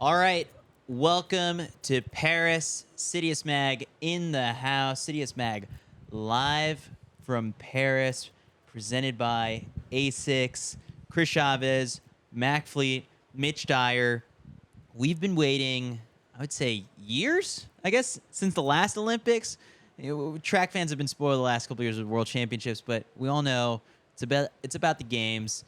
All right, welcome to Paris. CITIUS Mag in the house. CITIUS Mag live from Paris, presented by Asics, Chris Chavez, Mac Fleet, Mitch Dyer. We've been waiting, I would say, years, I guess, since the last Olympics. Track fans have been spoiled the last couple years with World Championships, but we all know it's about the games.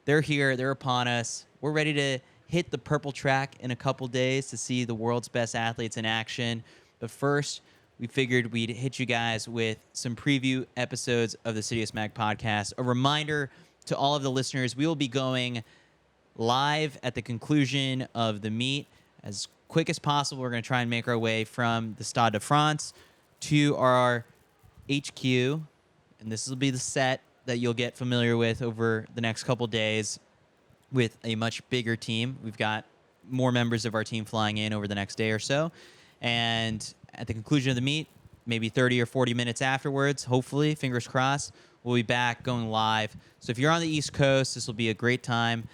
They're here. They're upon us. We're ready to hit the purple track in a couple days to see the world's best athletes in action. But first, we figured we'd hit you guys with some preview episodes of the CITIUS Mag podcast. A reminder to all of the listeners, we will be going live at the conclusion of the meet as quick as possible. We're going to try and make our way from the Stade de France to our HQ, and this will be the set that you'll get familiar with over the next couple days with a much bigger team. We've got more members of our team flying in over the next day or so, and at the conclusion of the meet, maybe 30 or 40 minutes afterwards, hopefully, fingers crossed, we'll be back going live. So if you're on the East Coast, this will be a great time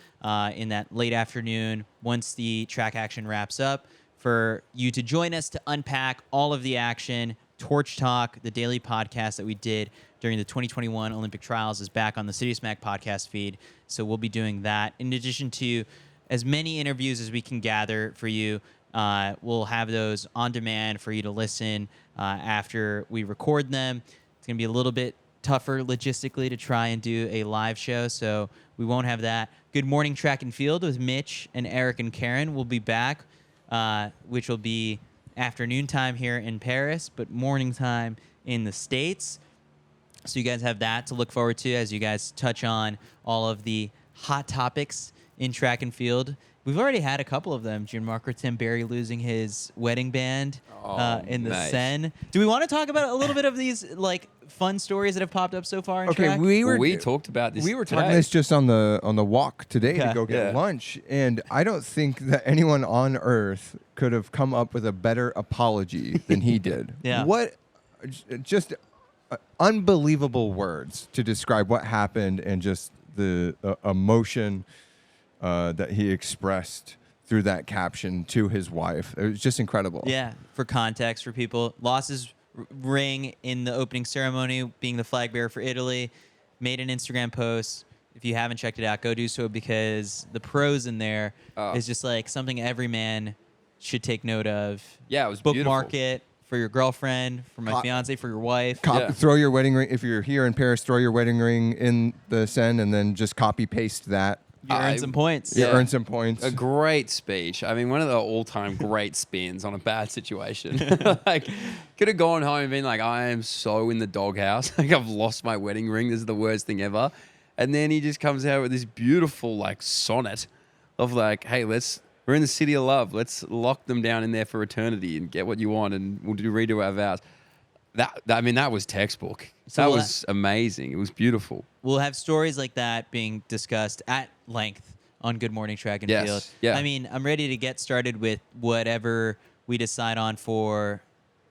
in that late afternoon once the track action wraps up for you to join us to unpack all of the action. Torch Talk, the daily podcast that we did during the 2021 Olympic trials, is back on the CITIUS Mag podcast feed. So we'll be doing that. In addition to as many interviews as we can gather for you, we'll have those on demand for you to listen after we record them. It's going to be a little bit tougher logistically to try and do a live show, so we won't have that. Good Morning Track and Field with Mitch and Eric and Karen will be back, which will be afternoon time here in Paris, but morning time in the States. So you guys have that to look forward to as you guys touch on all of the hot topics in track and field. We've already had a couple of them. Gianmarco Tamberi losing his wedding band in the Seine. Do we want to talk about a little bit of these like fun stories that have popped up so far in track? We talked about this. We were today. talking this just on the walk today Okay. to go get Yeah. lunch, and I don't think that anyone on earth could have come up with a better apology than he did. Yeah. What just unbelievable words to describe what happened and just the emotion that he expressed through that caption to his wife. It was just incredible. Yeah, for context for people, lost his ring in the opening ceremony, being the flag bearer for Italy, made an Instagram post. If you haven't checked it out, go do so, because the prose in there is just like something every man should take note of. Yeah, it was Bookmark beautiful. it for your girlfriend, for my fiance, for your wife. Yeah. Throw your wedding ring, if you're here in Paris, throw your wedding ring in the Seine and then just copy paste that. You earn some points. You Yeah. earn some points. A great speech. I mean, one of the all-time great spins on a bad situation. Like, could have gone home and been like, I am so in the doghouse. Like, I've lost my wedding ring. This is the worst thing ever. And then he just comes out with this beautiful, like, sonnet of like, hey, we're in the city of love. Let's lock them down in there for eternity and get what you want, and we'll redo our vows. That was textbook. So that we'll was amazing. It was beautiful. We'll have stories like that being discussed at length on Good Morning Track and Yes, Field. yeah. I mean, I'm ready to get started with whatever we decide on for.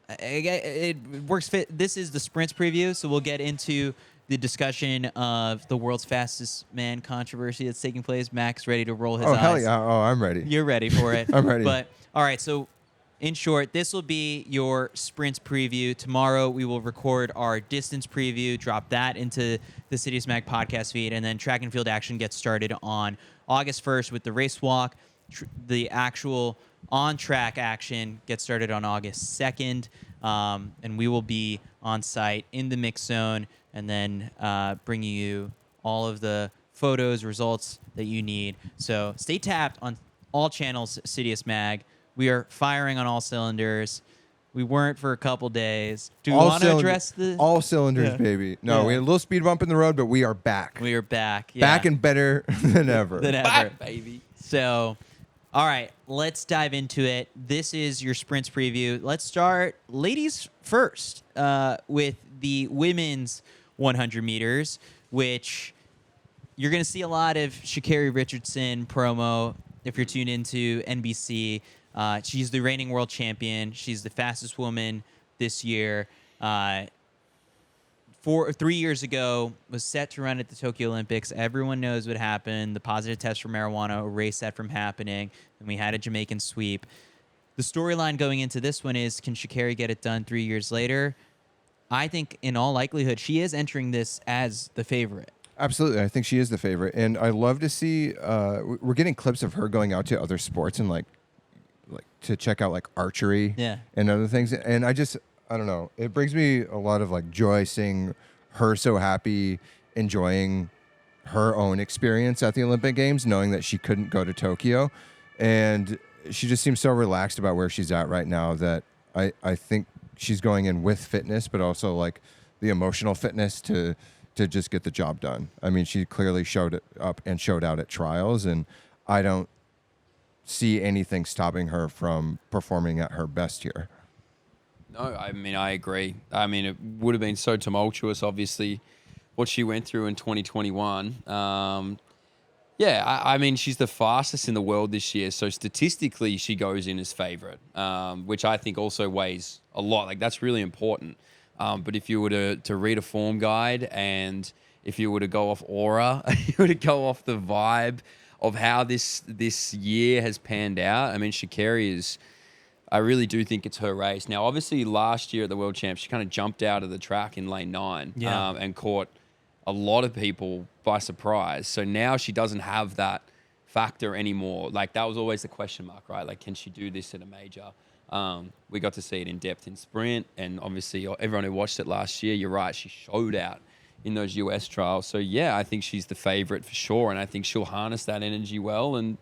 It works fit. This is the sprints preview, so we'll get into the discussion of the world's fastest man controversy that's taking place. Mac's ready to roll his eyes. hell yeah. Oh, I'm ready. You're ready for it. I'm ready. But all right, so in short, this will be your sprints preview. Tomorrow we will record our distance preview, drop that into the CITIUS Mag podcast feed, and then track and field action gets started on August 1st with the race walk. The actual on-track action gets started on August 2nd, and we will be on site in the mix zone and then bringing you all of the photos, results that you need. So stay tapped on all channels, CITIUS Mag. We are firing on all cylinders. We weren't for a couple days. Do we want to address the... All cylinders, Yeah. baby. No, Yeah. we had a little speed bump in the road, but we are back. We are back. Yeah. Back and better than ever. Than ever. Back, baby. So, all right, let's dive into it. This is your sprints preview. Let's start ladies first with the women's 100 meters, which you're going to see a lot of Sha'Carri Richardson promo if you're tuned into NBC. She's the reigning world champion. She's the fastest woman this year. 3 years ago, was set to run at the Tokyo Olympics. Everyone knows what happened. The positive test for marijuana erased that from happening, and we had a Jamaican sweep. The storyline going into this one is, can Sha'Carri get it done 3 years later? I think in all likelihood, she is entering this as the favorite. Absolutely. I think she is the favorite. And I love to see, we're getting clips of her going out to other sports and like to check out like archery and other things. And I don't know. It brings me a lot of like joy seeing her so happy, enjoying her own experience at the Olympic Games, knowing that she couldn't go to Tokyo. And she just seems so relaxed about where she's at right now that I think she's going in with fitness, but also like the emotional fitness to just get the job done. I mean, she clearly showed it up and showed out at trials, and I don't see anything stopping her from performing at her best here. No, I mean, I agree. I mean, it would have been so tumultuous, obviously, what she went through in 2021. I mean, she's the fastest in the world this year, so statistically, she goes in as favorite, which I think also weighs a lot. Like, that's really important. But if you were to read a form guide and if you were to go off aura, you were to go off the vibe of how this year has panned out, I mean, Sha'Carri is... I really do think it's her race. Now, obviously, last year at the World Champs, she kind of jumped out of the track in lane 9 and caught a lot of people by surprise. So now she doesn't have that factor anymore. Like, that was always the question mark, right? Like, can she do this at a major? We got to see it in depth in sprint, and obviously everyone who watched it last year, you're right, she showed out in those US trials. So, yeah, I think she's the favorite for sure, and I think she'll harness that energy well and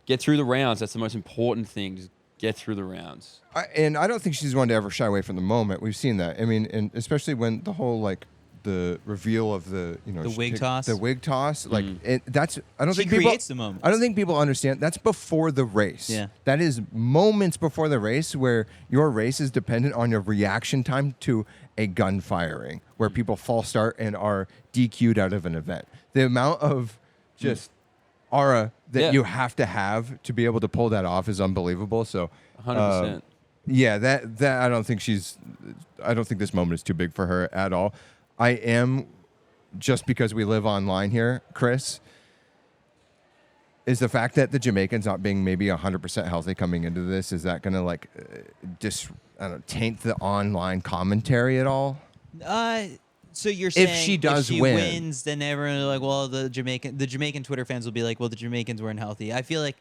get through the rounds. That's the most important thing, just get through the rounds. And I don't think she's one to ever shy away from the moment. We've seen that. I mean, and especially when the whole like the reveal of the wig toss, like that's I don't she think creates people, the moment. I don't think people understand that's before the race. Yeah, that is moments before the race where your race is dependent on your reaction time to a gun firing, where people false start and are DQ'd out of an event. The amount of just aura that you have to be able to pull that off is unbelievable. So 100%. Yeah, that I don't think this moment is too big for her at all. I am, just because we live online here, Chris, is the fact that the Jamaicans not being maybe 100% healthy coming into this, is that going to like taint the online commentary at all? So you're saying if she wins, then everyone will be like, well, the Jamaican Twitter fans will be like, well, the Jamaicans weren't healthy. I feel like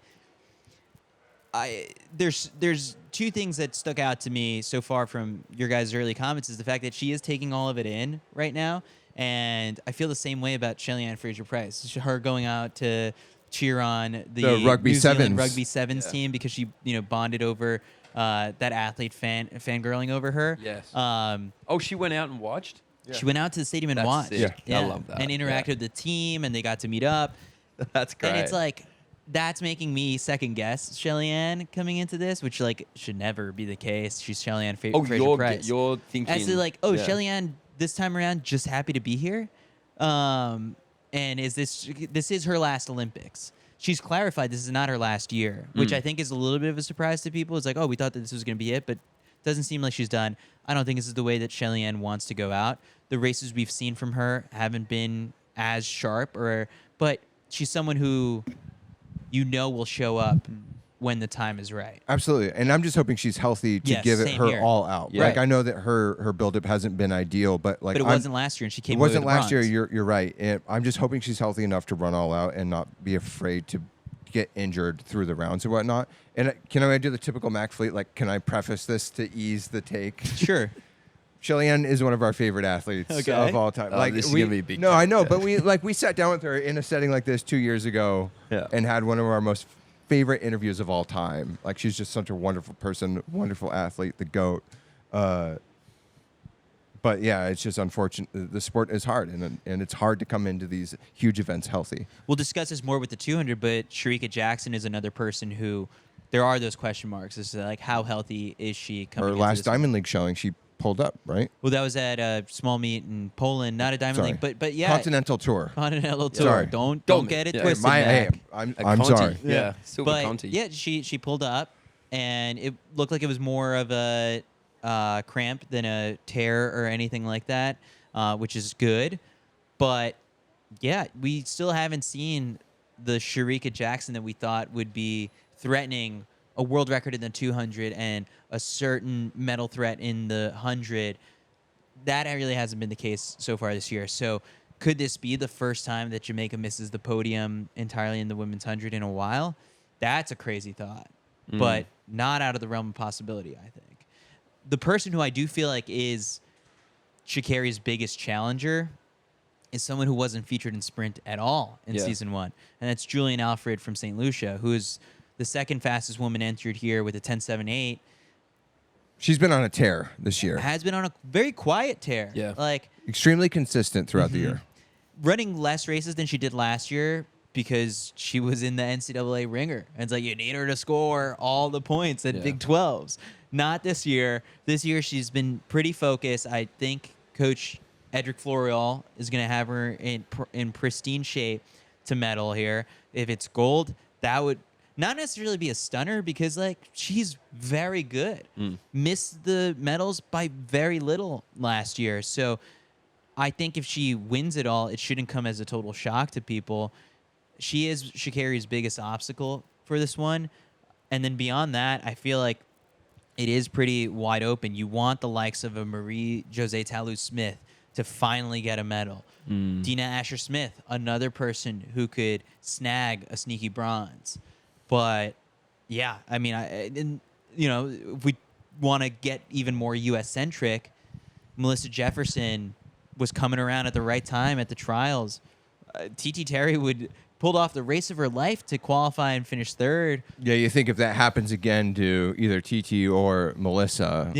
there's two things that stuck out to me so far from your guys' early comments is the fact that she is taking all of it in right now, and I feel the same way about Shelly-Ann Frase-Pryce. Her going out to cheer on the rugby New Zealand sevens. rugby sevens team because she bonded over that athlete fangirling over her. Yes. She went out and watched. She went out to the stadium and That's watched. sick. I love that. And interacted with the team, and they got to meet up. That's great. And it's like, that's making me second guess Shelly-Ann coming into this, which like should never be the case. She's Shelly-Ann Frase-Pryce. You're thinking. As to like, Shelly-Ann this time around just happy to be here. And this is her last Olympics. She's clarified this is not her last year, which I think is a little bit of a surprise to people. It's like, we thought that this was going to be it, but doesn't seem like she's done. I don't think this is the way that Shelly-Ann wants to go out. The races we've seen from her haven't been as sharp, but she's someone who will show up when the time is right. Absolutely. And I'm just hoping she's healthy to give it her all out. Yeah. Like, I know that her buildup hasn't been ideal, but like, but it wasn't last year, and she came. It wasn't away with last year. bronze. You're right. And I'm just hoping she's healthy enough to run all out and not be afraid to get injured through the rounds and whatnot. And can I do the typical Mac Fleet? Like, can I preface this to ease the take? Sure. Shelly-Ann is one of our favorite athletes of all time. This is gonna be a big. No, I know, but we sat down with her in a setting like this 2 years ago, and had one of our most favorite interviews of all time. Like, she's just such a wonderful person, wonderful athlete, the GOAT. But yeah, it's just unfortunate. The sport is hard, and it's hard to come into these huge events healthy. We'll discuss this more with the 200, but Shericka Jackson is another person who there are those question marks. It's like, how healthy is she coming Her into last this Diamond League showing, she pulled up, right? Well, that was at a small meet in Poland, not a Diamond League, but yeah, Continental Tour. Continental Tour. Sorry. Don't get it Yeah. twisted. I'm Conti. sorry. Yeah. Silver But Conti. yeah, she pulled up, and it looked like it was more of a cramp than a tear or anything like that. which is good. But yeah, we still haven't seen the Shericka Jackson that we thought would be threatening a world record in the 200 and a certain medal threat in the 100. That really hasn't been the case so far this year. So could this be the first time that Jamaica misses the podium entirely in the women's 100 in a while? That's a crazy thought, but not out of the realm of possibility, I think. The person who I do feel like is Sha'Carri's biggest challenger is someone who wasn't featured in sprint at all in season 1, and that's Julian Alfred from St. Lucia, who is the second fastest woman entered here with a 10.78. She's been on a tear this year. Has been on a very quiet tear. Yeah. Like Extremely consistent throughout the year. running less races than she did last year because she was in the NCAA ringer. And it's like, you need her to score all the points at Big 12s. Not this year. This year, she's been pretty focused. I think Coach Edric Florial is going to have her in pristine shape to medal here. If it's gold, that would not necessarily be a stunner because, like, she's very good. Missed the medals by very little last year. So I think if she wins it all, it shouldn't come as a total shock to people. She is Sha'Carri's biggest obstacle for this one. And then beyond that, I feel like it is pretty wide open. You want the likes of a Marie-Josée Tallou-Smith to finally get a medal. Dina Asher-Smith, another person who could snag a sneaky bronze. But, yeah, I mean, if we want to get even more U.S.-centric, Melissa Jefferson was coming around at the right time at the trials. TT Terry pulled off the race of her life to qualify and finish third. Yeah, you think if that happens again to either TT or Melissa,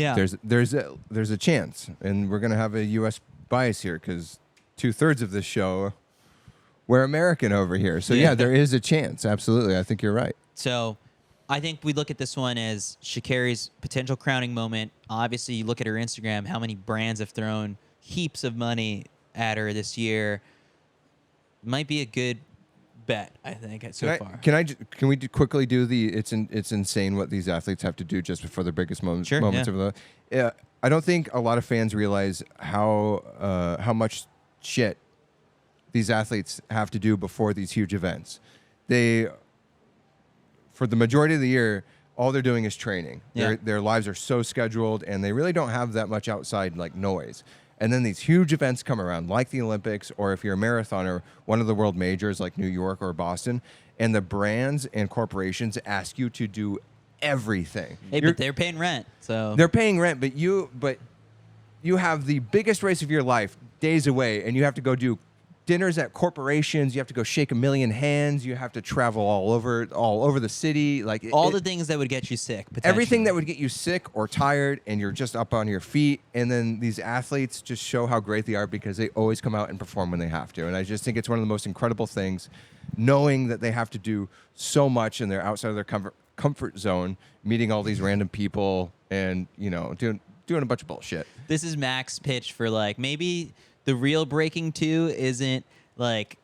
there's a chance, and we're gonna have a U.S. bias here because 2/3 of this show we're American over here. So yeah, there is a chance. Absolutely, I think you're right. So I think we look at this one as Sha'Carri's potential crowning moment. Obviously, you look at her Instagram, how many brands have thrown heaps of money at her this year. Might be a good bet, I think, so far. Can we quickly do it's insane what these athletes have to do just before their biggest moments of the I don't think a lot of fans realize how much shit these athletes have to do before these huge events. For the majority of the year, all they're doing is training. Their lives are so scheduled, and they really don't have that much outside like noise. And then these huge events come around, like the Olympics, or if you're a marathoner, one of the world majors like New York or Boston, and the brands and corporations ask you to do everything. Hey, but they're paying rent, so they're paying rent. But you have the biggest race of your life days away, and you have to go do dinners at corporations. You have to go shake 1 million hands. You have to travel all over the city, like the things that would get you sick. Everything that would get you sick or tired, and you're just up on your feet. And then these athletes just show how great they are because they always come out and perform when they have to. And I just think it's one of the most incredible things, knowing that they have to do so much and they're outside of their comfort zone, meeting all these random people and doing a bunch of bullshit. This is Mac's pitch for like maybe the real breaking two isn't like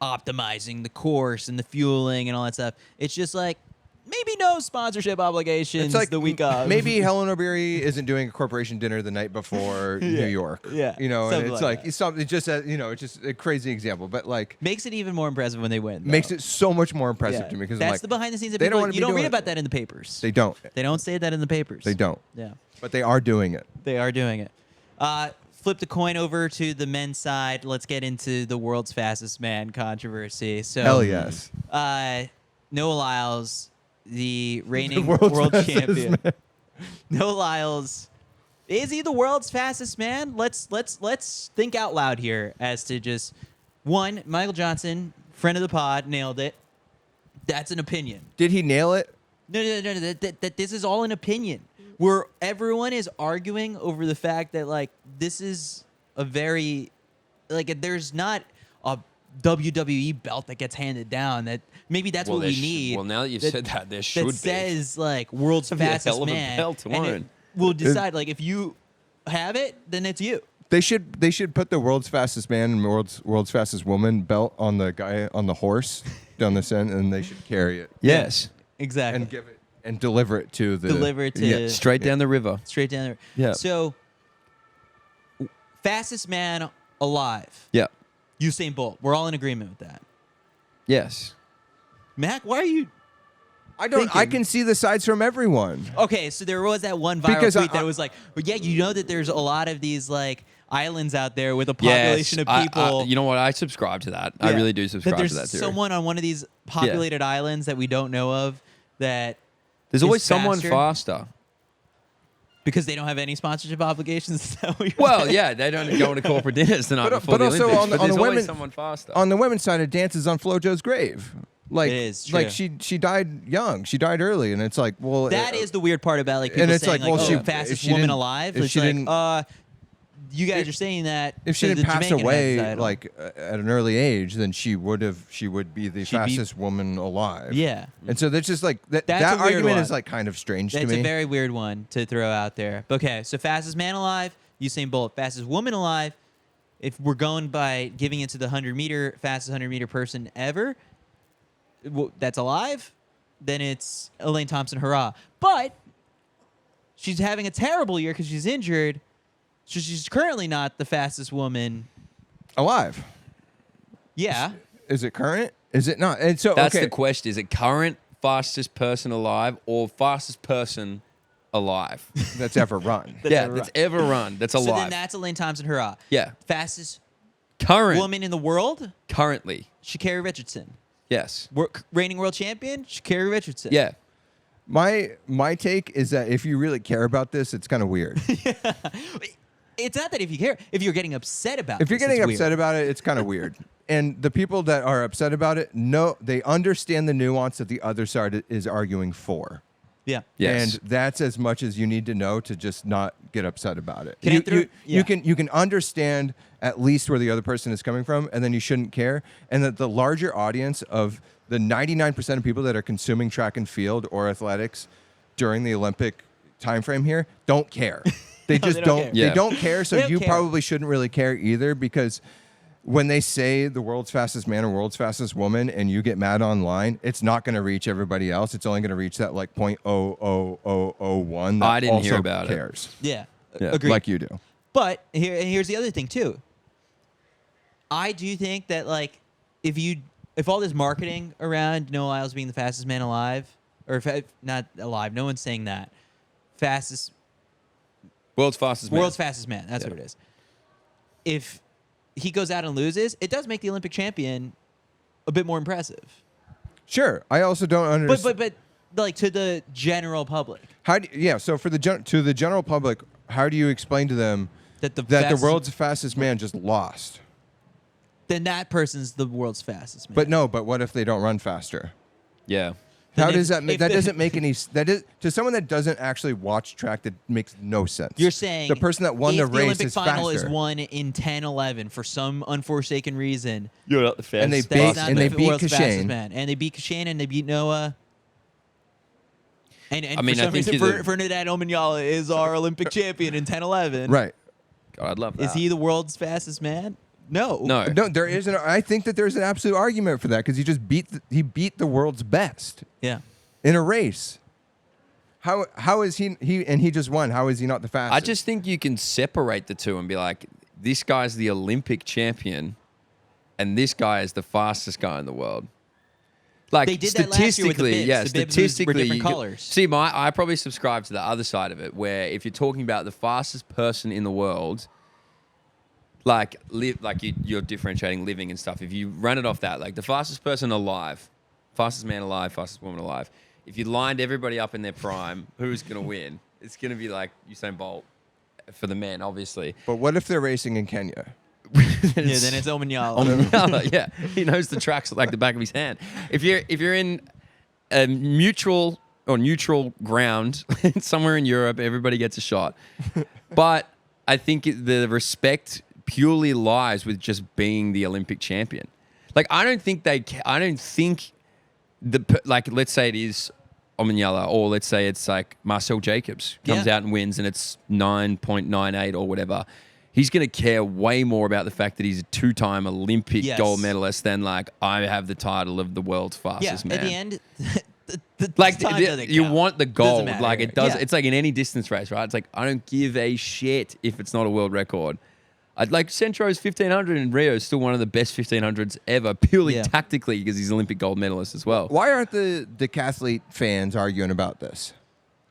optimizing the course and the fueling and all that stuff. It's just like maybe no sponsorship obligations the week of. Maybe Helen O'Beary isn't doing a corporation dinner the night before New York. Yeah. And it's like it's just a crazy example, but like makes it even more impressive when they win. Makes it so much more impressive to me because that's the behind the scenes. That you don't read about that in the papers. They don't. They don't say that in the papers. They don't. Yeah. But they are doing it. They are doing it. Flip the coin over to the men's side. Let's get into the world's fastest man controversy. So, hell yes. Noah Lyles, the reigning world champion. Noah Lyles, is he the world's fastest man? Let's think out loud here as to just one. Michael Johnson, friend of the pod, nailed it. That's an opinion. Did he nail it? No. That this is all an opinion. Where everyone is arguing over the fact that like this is a very there's not a WWE belt that gets handed down. That maybe that's what we need. Well, now that you've said that, there should be. That says like world's fastest hell of a man. belt to win. We'll decide like if you have it, then it's you. They should put the world's fastest man and world's fastest woman belt on the guy on the horse down the center, and they should carry it. Yes, exactly. And give it. And deliver it to straight down the river. Straight down the river. Yeah. So Fastest man alive. Yeah. Usain Bolt. We're all in agreement with that. Yes. Mac, why are you... I don't. I thinking- can see the sides from everyone. Okay, so there was that one viral Because tweet I- that was like, well, yeah, you know that there's a lot of these like islands out there with a population of Yes, people. you know what? I subscribe to that. I Yeah. really do subscribe there's to that theory. someone on one of these populated islands that we don't know of that There's is always someone faster faster. because they don't have any sponsorship obligations. Is that what you're Well, saying? yeah, they don't go to corporate dinners the night But- before but the also Olympics. on the- but on there's the always women- someone faster. On the women's side, it dances on FloJo's grave. Like, is like true. she died young. She died early, and it's like, well, That is the weird part about like people and it's saying like, well, oh, she- fastest if she woman didn't- alive. if It's she like, didn't- you guys are saying that if she so didn't the pass Jamaican away has title. like at an early age, then she would be the She'd be- fastest woman alive. Yeah. And so that's just like that. That's That a weird argument one. is like kind of strange to That's me. a very weird one to throw out there. Okay, so fastest man alive, Usain Bolt. Fastest woman alive, if we're going by giving it to the 100-meter, fastest 100-meter person ever, that's alive, then it's Elaine Thompson-Rai. But she's having a terrible year because she's injured, so she's currently not the fastest woman. Alive. Yeah. Is it current? Is it not? And so That's okay. the question. Is it current fastest person alive or fastest person alive? That's ever run. That's yeah, ever that's run. ever run. That's So alive. then that's Elaine Thompson-Rai. yeah. Fastest Current. woman in the world, Currently. Sha'Carri Richardson. Yes. Reigning world champion, Sha'Carri Richardson. Yeah. My take is that if you really care about this, it's kind of weird. It's not that if you care, if you're getting upset about If you're this, getting it's upset weird. about it, it's kind of weird. And the people that are upset about it, no, they understand the nuance that the other side is arguing for. Yeah. Yes. And that's as much as you need to know to just not get upset about it. Can I throw- yeah. You can understand at least where the other person is coming from, and then you shouldn't care. And that the larger audience of the 99% of people that are consuming track and field or athletics during the Olympic time frame here don't care. They No, just they don't don't. care. Yeah. They don't care. So They don't you care. probably shouldn't really care either, because when they say the world's fastest man or world's fastest woman and you get mad online, it's not going to reach everybody else. It's only going to reach that like 0.00001 that I didn't also hear about it. cares. Yeah. Yeah. Agreed. Like you do. But here's the other thing too. I do think that like if all this marketing around Noah Lyles being the fastest man alive, or not alive, no one's saying that. Fastest World's fastest man. world's fastest man. That's Yeah. what it is. If he goes out and loses, it does make the Olympic champion a bit more impressive. Sure. I also don't understand. But like to the general public, So for to the general public, how do you explain to them that the that the fastest- world's fastest man just lost? then that person's the world's fastest man. But what if they don't run faster? Yeah. How Then does if- that make if that the- doesn't make any that is to someone that doesn't actually watch track, that makes no sense. You're saying the person that won if the race Olympic is final faster. is won in 10-11 for some unforsaken reason. You're not the fastest. And they That's beat- not and the they beat world's fastest Kishane. man. And they beat Kishane and they beat Noah. And I mean, for I some think reason, he's a- Ferdinand Omanyala is our Olympic champion in 10-11. Right. God, I'd love that. Is he the world's fastest man? No. No. No, there is I think that there's an absolute argument for that, because he just beat the world's best Yeah. in a race. How is he and he just won? How is he not the fastest? I just think you can separate the two and be like, this guy's the Olympic champion, and this guy is the fastest guy in the world. Like They did that last year with the statistically, bibs. yeah, The bibs were statistically, different you could- colors. See, I probably subscribe to the other side of it, where if you're talking about the fastest person in the world, like you're differentiating living and stuff. If you run it off that, like the fastest person alive, fastest man alive, fastest woman alive. If you lined everybody up in their prime, who's gonna win? It's gonna be like Usain Bolt for the men, obviously. But what if they're racing in Kenya? Yeah, then it's Omanyala. Yeah, he knows the tracks like the back of his hand. If you're in a mutual or neutral ground somewhere in Europe, everybody gets a shot. But I think the respect purely lies with just being the Olympic champion. Like I don't think let's say it is Omanyala, or let's say it's like Marcel Jacobs comes Yeah. out and wins and it's 9.98 or whatever. He's going to care way more about the fact that he's a two-time Olympic Yes. gold medalist than like I have the title of the world's Yeah, fastest man. at the end, the Like time the- doesn't you count. want the Doesn't gold, matter. like it does. Yeah. It's like in any distance race, right? It's like I don't give a shit if it's not a world record. I'd like Centro's 1500 in Rio is still one of the best 1500s ever, purely tactically because he's Olympic gold medalist as well. Why aren't the decathlete fans arguing about this?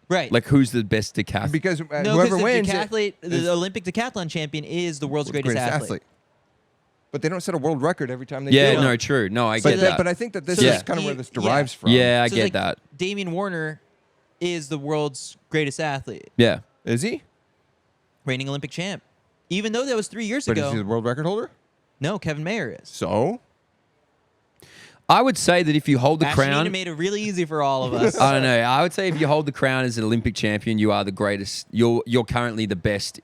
Right. Like, who's the best decathlete? Because no, whoever the wins, decathlete, the Olympic decathlon champion is the world's greatest athlete. But they don't set a world record every time they Yeah, do it. no, true. No, I But, get that. but I think that this So, is like, kind of where he- this derives from. Yeah, I So, get like, that. Damian Warner is the world's greatest athlete, Yeah. Is he? reigning Olympic champ. Even though that was 3 years But ago. is he the world record holder? No, Kevin Mayer is. So? I would say that if you hold the Ashton crown, made it really easy for all of us. I don't know. I would say if you hold the crown as an Olympic champion, you are the greatest. You're currently the best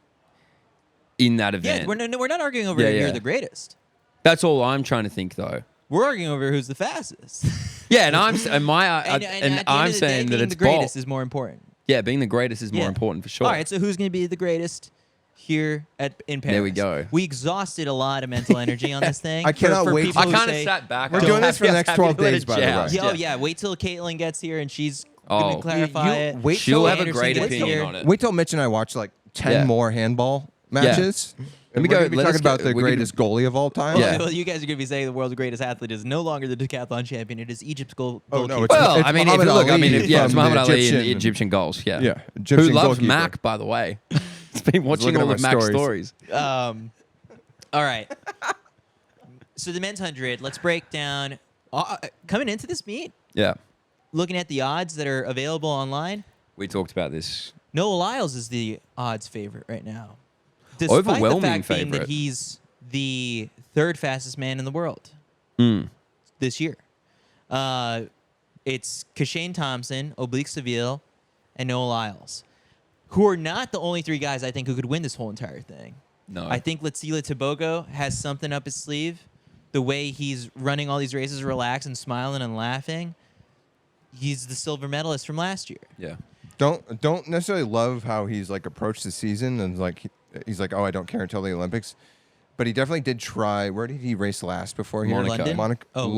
in that event. Yeah, we're not arguing over Yeah, you're yeah. the greatest. That's all I'm trying to think, though. We're arguing over who's the fastest. Yeah, and I'm and my and and at the end I'm of the day, saying that being it's the greatest Bolt. is more important. Yeah, being the greatest is more Yeah. important for sure. All right, so who's going to be the greatest here in Paris? There we go. We exhausted a lot of mental energy on this thing. I cannot wait people I who kind of say- sat back. We're I doing was this for the happy- next happy to 12 let days, it by the jam. way. Yo, yeah. Wait till Caitlin gets here and she's Oh. going to clarify it. wait She'll till have a Anderson great gets opinion here. on it. Wait till Mitch and I watch like 10 Yeah. more handball matches. Let me We're go- gonna be let us talking about go- the we're gonna- greatest goalie of all time. Yeah. Well, you guys are going to be saying the world's greatest athlete is no longer the decathlon champion. It is Egypt's Oh, goalkeeper. no, it's- Well, I mean, if Muhammad you look, I mean, Ali yeah, it's from the Muhammad Ali in Egyptian- Egyptian goals. Yeah, Yeah, Who Egyptian loves goalkeeper. Mac, by the way? It's been watching looking all at of my Mac's stories. stories. All right. So the men's 100, let's break down. Coming into this meet, Yeah, looking at the odds that are available online, we talked about this. Noah Lyles is the odds favorite right now. Despite Overwhelming the fact being favorite. that he's the third fastest man in the world this year. It's Kishane Thompson, Oblique Seville, and Noah Lyles, who are not the only three guys I think who could win this whole entire thing. No, I think Latsila Tobogo has something up his sleeve. The way he's running all these races relaxed and smiling and laughing. He's the silver medalist from last year. Yeah, Don't necessarily love how he's like approached the season and like he's like, oh, I don't care until the Olympics. But he definitely did try. Where did he race last before here? Monaco. London? Monaco. Oh.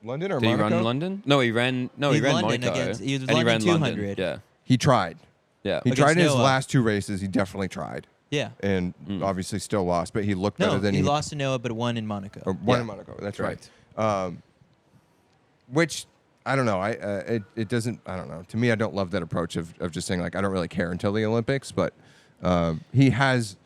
London or did he Monaco? run London? No, he ran. No, he ran London Monaco. against- he was and he London ran 200. London. Yeah, He tried. yeah. He Against tried in his Noah. last two races. He definitely tried, Yeah. and obviously still lost. But he looked better No, than he lost to Noah, but won in Monaco. Or won Yeah. in Monaco. That's Correct. right. Which I don't know. It doesn't. I don't know. To me, I don't love that approach of just saying like I don't really care until the Olympics. But he has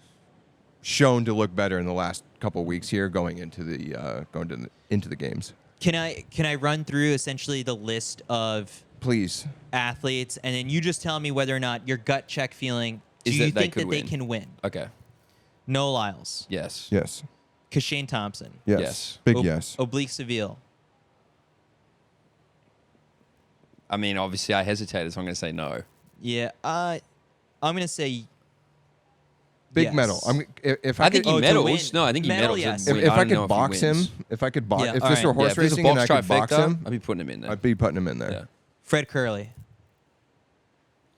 shown to look better in the last couple of weeks here, going into the games. Can I run through essentially the list of Please. athletes, and then you just tell me whether or not your gut check feeling do Is you that they think could that they win. can win? Okay. Noah Lyles, Yes. Yes. Kishane Thompson, Yes. Yes. Big yes. Oblique Seville, I mean, obviously, I hesitated, so I'm going to say no. yeah. I'm gonna say Big yes. medal. If I I think could, he to medals. win. No, I think he Medal, medals. yes. and if win. I don't know could he box him, wins. if I could box, Yeah, if all this right. were horse Yeah, if there's a racing and I box could box trifecta, him, I'd be putting him in there. I'd be putting him in there. Yeah. Fred Curley.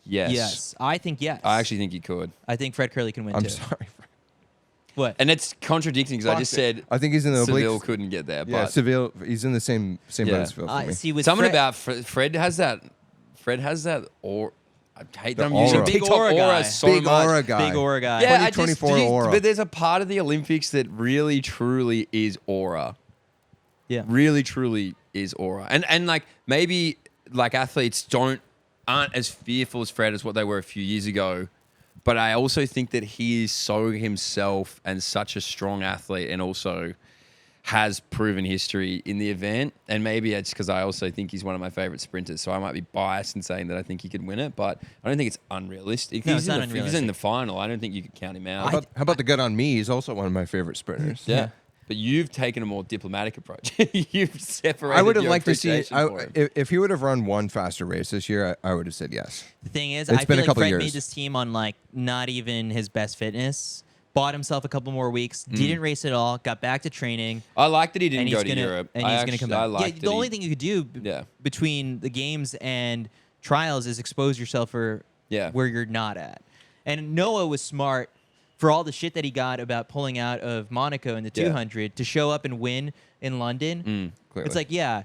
Yes. Yes, I think yes. I actually think he could. I think Fred Curley can win I'm too. sorry. What? And it's contradicting because I just said I think he's in the Seville obliques. couldn't get there. Yeah, But Seville. He's in the same boat Yeah. as Seville for me. See with something Fred, about Fred has that. Fred has that or I hate that I'm The using aura. Big TikTok aura aura guy. so Big much. aura guy. big aura guy. Yeah, 2024 aura. But there's a part of the Olympics that really truly is aura. Yeah. Really truly is aura. And like maybe like athletes aren't as fearful as Fred as what they were a few years ago. But I also think that he is so himself and such a strong athlete and also has proven history in the event. And maybe it's because I also think he's one of my favorite sprinters. So I might be biased in saying that I think he could win it, but I don't think it's unrealistic. No, If it's not If he's in unrealistic. the final, I don't think you could count him out. How about the good on me? He's also one of my favorite sprinters. Yeah. But you've taken a more diplomatic approach. You've separated I would have your liked to see appreciation for him. if he would have run one faster race this year. I would have said yes. The thing is, It's I been feel a like couple Fred years. made this team on like not even his best fitness. Bought himself a couple more weeks. Didn't race at all. Got back to training. I like that he didn't And go he's to gonna Europe. and he's gonna come I back. liked Yeah, that the only he- thing you could do Yeah. between the games and trials is expose yourself for Yeah. where you're not at. And Noah was smart for all the shit that he got about pulling out of Monaco in the Yeah. 200 to show up and win in London. Clearly. It's like, yeah,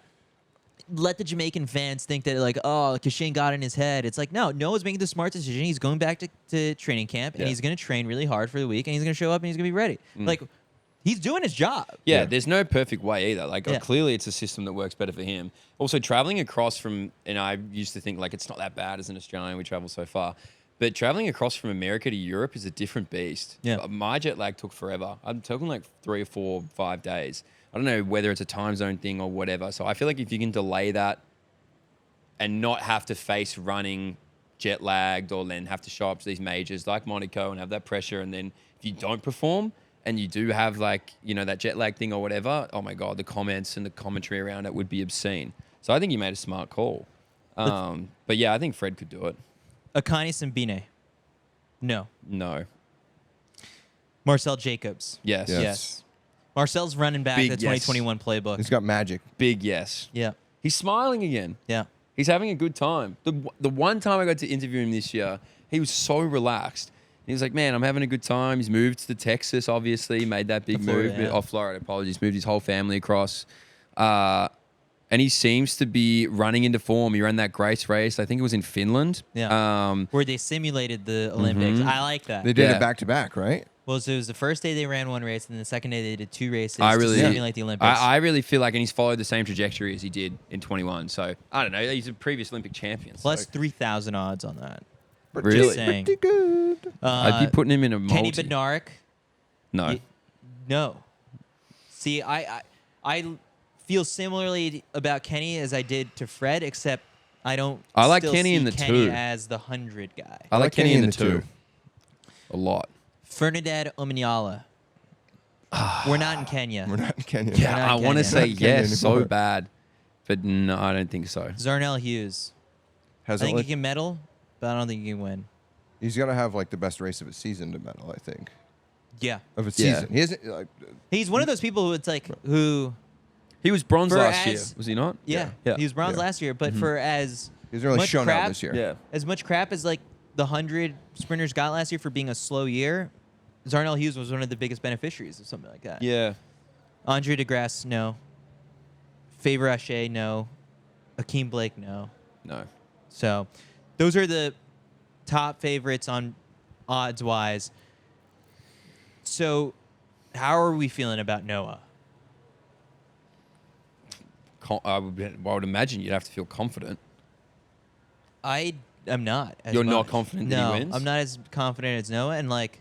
let the Jamaican fans think that like, oh, Kishane got in his head. It's like, no, Noah's making the smart decision. He's going back to training camp, and he's going to train really hard for the week, and he's going to show up, and he's going to be ready. Like, he's doing his job. Yeah, there's no perfect way either. Like, clearly it's a system that works better for him. Also, traveling across from, and I used to think, like, it's not that bad as an Australian. We travel so far. But traveling across from America to Europe is a different beast. Yeah. My jet lag took forever. I'm talking like 3 or 4, 5 days. I don't know whether it's a time zone thing or whatever. So I feel like if you can delay that and not have to face running jet lagged or then have to show up to these majors like Monaco and have that pressure, and then if you don't perform and you do have like, you know, that jet lag thing or whatever, oh my God, the comments and the commentary around it would be obscene. So I think you made a smart call. But yeah, I think Fred could do it. Akani Simbine. No. No. Marcel Jacobs. Yes. Yes. Marcel's running back Big the 2021 playbook. He's got magic. Big yes. Yeah. He's smiling again. Yeah. He's having a good time. The one time I got to interview him this year, he was so relaxed. He was like, man, I'm having a good time. He's moved to Texas, obviously. Made that big Florida, move. yeah. Off Florida, apologies. Moved his whole family across. And he seems to be running into form. He ran that Grace race. I think it was in Finland. Yeah. Where they simulated the Olympics. I like that. They did Yeah. it back to back, right? Well, so it was the first day they ran one race, and the second day they did 2 races I really, to simulate the Olympics. I really feel like, and he's followed the same trajectory as he did in 21. So I don't know. He's a previous Olympic champion. Plus so. 3,000 odds on that. Really? Just saying. Pretty good. I'd be putting him in a multi. Kenny Bednarik. No. No. See, I feel similarly about Kenny as I did to Fred, except I don't. I like still Kenny see in the Kenny 2. as the 100 guy. I like Kenny in the 2. A lot. Fernandad Omanyala. We're not in Kenya. We're not in Kenya. Yeah, not I in want to Kenya. say Not Kenya yes so anymore. bad. But no, I don't think so. Zarnell Hughes. I Hasn't think looked- he can medal, but I don't think he can win. He's got to have like the best race of his season to medal, I think. Yeah. Of his Yeah. season. He isn't like He's one of those people who it's like, who, He was bronze For last year, as- was he not? yeah, Yeah. he was bronze Yeah. last year, but for as he's really much shown crap, out this year. Yeah. as much crap as like the 100 sprinters got last year for being a slow year, Zarnell Hughes was one of the biggest beneficiaries of something like that. Yeah. Andre DeGrasse, no. Favre Hache, no. Akeem Blake, no. No. So those are the top favorites on odds-wise. So how are we feeling about Noah? I would imagine you'd have to feel confident. I am not. As You're not much. confident that he No, wins? I'm not as confident as Noah. And like,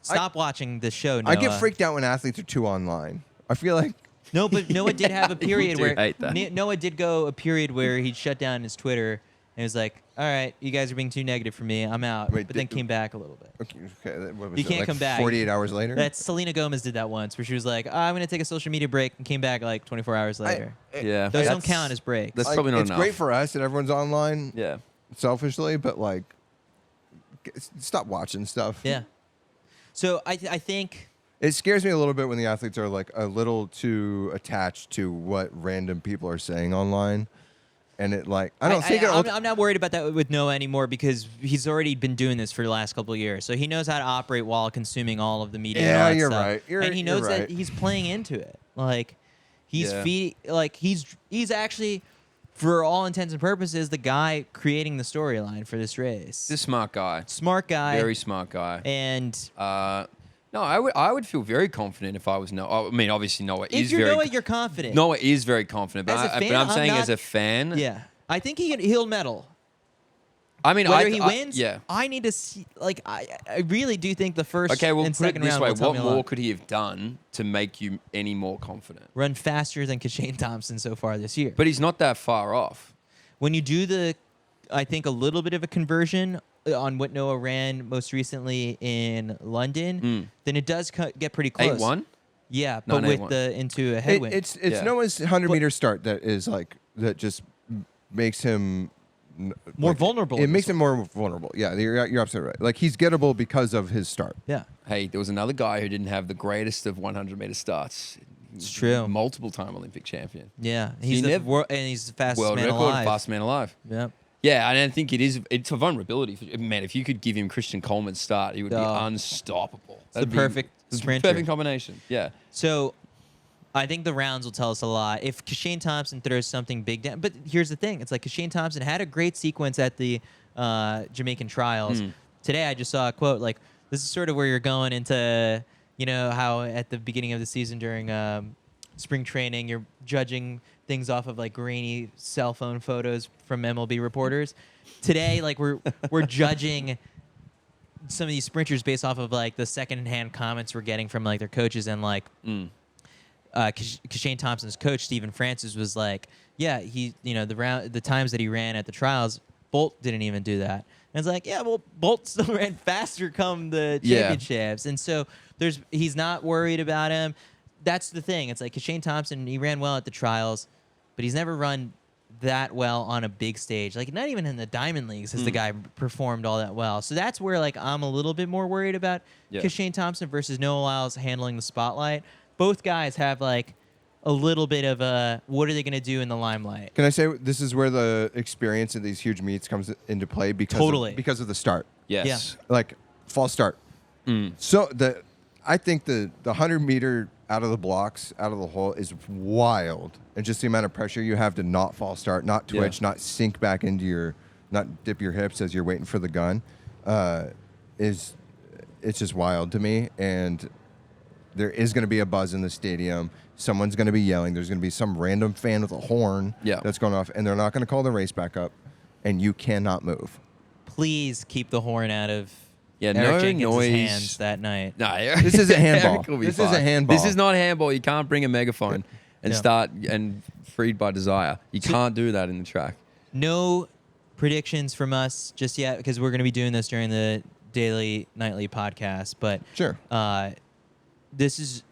stop watching the show, Noah. I get freaked out when athletes are too online. I feel like No, but Noah did have a You period do where hate that. Noah did go a period where he shut down his Twitter and was like, "All right, you guys are being too negative for me. I'm out." Wait, but then did- came back a little bit. okay, what was You it, can't like come back. 48 hours later. That's Selena Gomez did that once, where she was like, "I'm going to take a social media break," and came back like 24 hours later. Yeah. Those don't that's- count as breaks. That's probably not it's enough. great for us that everyone's online Yeah. selfishly, but like, stop watching stuff. Yeah. So I think It scares me a little bit when the athletes are like a little too attached to what random people are saying online. And it like, I don't think I'm not worried about that with Noah anymore because he's already been doing this for the last couple of years. So he knows how to operate while consuming all of the media. and Yeah, all that you're stuff. right. And he You're knows that right. he's playing into it. Like he's Yeah. he's actually, for all intents and purposes, the guy creating the storyline for this race. He's a smart guy. Smart guy. Very smart guy. And No, I would feel very confident if I was Noah. I mean, obviously Noah if is you're very Noah, you're confident. Noah is very confident, but, As a fan, but I'm I'm saying not- as a fan, Yeah. I think he'll medal. I mean, Whether he wins, yeah. I need to see. Like, I really do think the first Okay, well, and put it second this round way: will tell what me a more lot. could he have done to make you any more confident? Run faster than Kishane Thompson so far this year. But he's not that far off. When you do I think a little bit of a conversion on what Noah ran most recently in London, then it does get pretty close. 8-1? Yeah, No, but an with 8-1. into a It, headwind. it's Yeah. Noah's 100-meter But- start that is like, that just makes him More like, vulnerable It in makes this him more vulnerable. Yeah, you're absolutely right. Like he's gettable because of his start. yeah, Hey, there was another guy who didn't have the greatest of 100-meter starts. It's true. Multiple-time Olympic champion. yeah. he He's never- and he's the fastest World man record, alive. fastest man alive. Yeah. Yeah, and I think it's a vulnerability. Man, if you could give him Christian Coleman's start, he would be Oh. unstoppable. the That'd be perfect the sprinter. perfect combination. Yeah. So I think the rounds will tell us a lot. If Kishane Thompson throws something big down, but here's the thing: it's like Kishane Thompson had a great sequence at the Jamaican trials. Today, I just saw a quote like, "This is sort of where you're going into, how at the beginning of the season during spring training, you're judging things off of like grainy cell phone photos from MLB reporters. Today, like we're judging." Some of these sprinters based off of like the secondhand comments we're getting from like their coaches and like Kishane Thompson's coach Stephen Francis was like, yeah, the times that he ran at the trials, Bolt didn't even do that. And it's like, yeah, well, Bolt still ran faster come the championships, and so he's not worried about him. That's the thing. It's like Kishane Thompson, he ran well at the trials, but he's never run that well on a big stage. Like not even in the Diamond Leagues has the guy performed all that well. So that's where like I'm a little bit more worried about Kishane Thompson versus Noah Lyles handling the spotlight. Both guys have like a little bit of a what are they going to do in the limelight? Can I say this is where the experience of these huge meets comes into play because of the start. Yes. Yeah. Like false start. So I think the 100-meter out of the blocks, out of the hole is wild. And just the amount of pressure you have to not false start, not twitch, not sink back into not dip your hips as you're waiting for the gun, it's just wild to me. And there is going to be a buzz in the stadium. Someone's going to be yelling. There's going to be some random fan with a horn that's going off. And they're not going to call the race back up. And you cannot move. Please keep the horn out of no Eric Jenkins' noise. hands that night. No, This isn't handball. Eric will be This fine. isn't handball. This is not handball. You can't bring a megaphone and start and freed by desire. You can't do that in the track. No predictions from us just yet because we're going to be doing this during the daily nightly podcast. But Sure. This is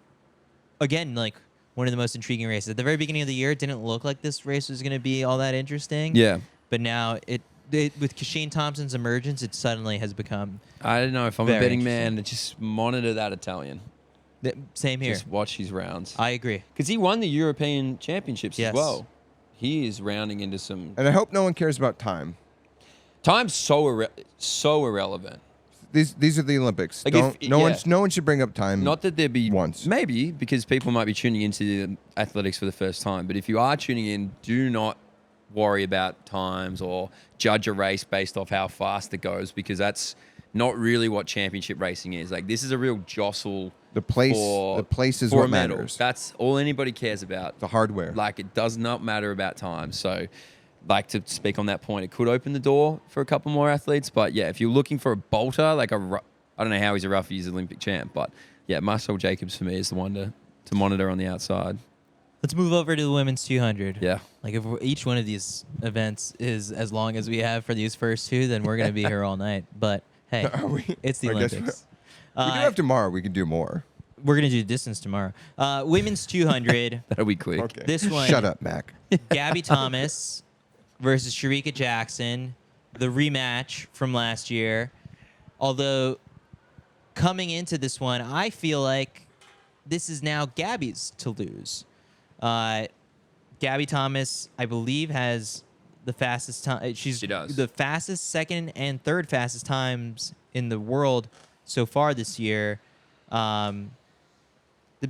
again like one of the most intriguing races. At the very beginning of the year, it didn't look like this race was going to be all that interesting. Yeah. But now with Kishane Thompson's emergence, it suddenly has become. I don't know if I'm a very betting man. Just monitor that Italian. Same here. Just watch his rounds. I agree. Because he won the European Championships Yes. as well. He is rounding into some. And I hope no one cares about time. Time's so irrelevant. These are the Olympics. Like no one should bring up time. Not that there be once. Maybe because people might be tuning into the athletics for the first time. But if you are tuning in, do not worry about times or judge a race based off how fast it goes, because that's not really what championship racing is. Like this is a real jostle. The place is what matters. That's all anybody cares about. The hardware. Like it does not matter about time. So like to speak on that point, it could open the door for a couple more athletes. But yeah, if you're looking for a bolter, like I don't know how he's a rough, he's Olympic champ. But yeah, Marcel Jacobs for me is the one to monitor on the outside. Let's move over to the women's 200. Yeah. Like if each one of these events is as long as we have for these first two, then we're going to be here all night. But hey, it's the I guess Olympics. we do have tomorrow. We can do more. We're going to do distance tomorrow. Women's 200. That'll be quick. Okay. This one. Shut up, Mac. Gabby Thomas versus Shericka Jackson, the rematch from last year. Although coming into this one, I feel like this is now Gabby's to lose. Gabby Thomas, I believe, has the fastest time. She does. The fastest, second, and third fastest times in the world so far this year. The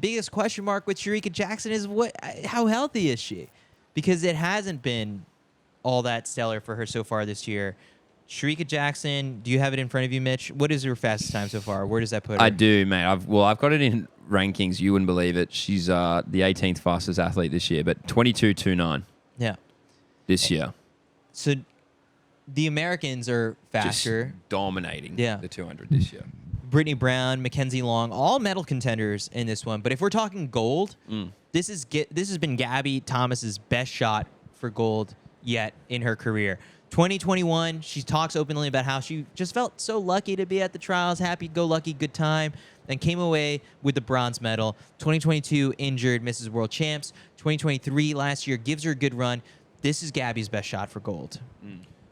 biggest question mark with Shericka Jackson is how healthy is she? Because it hasn't been all that stellar for her so far this year. Shericka Jackson, do you have it in front of you, Mitch? What is her fastest time so far? Where does that put her? I do, mate. I've got it in rankings. You wouldn't believe it. She's the 18th fastest athlete this year, but 22.29. Yeah. This year. So the Americans are faster. Just dominating the 200 this year. Brittany Brown, Mackenzie Long, all medal contenders in this one. But if we're talking gold, this has been Gabby Thomas's best shot for gold yet in her career. 2021, she talks openly about how she just felt so lucky to be at the trials, happy-go-lucky, good time, and came away with the bronze medal. 2022, injured, misses World Champs. 2023, last year, gives her a good run. This is Gabby's best shot for gold.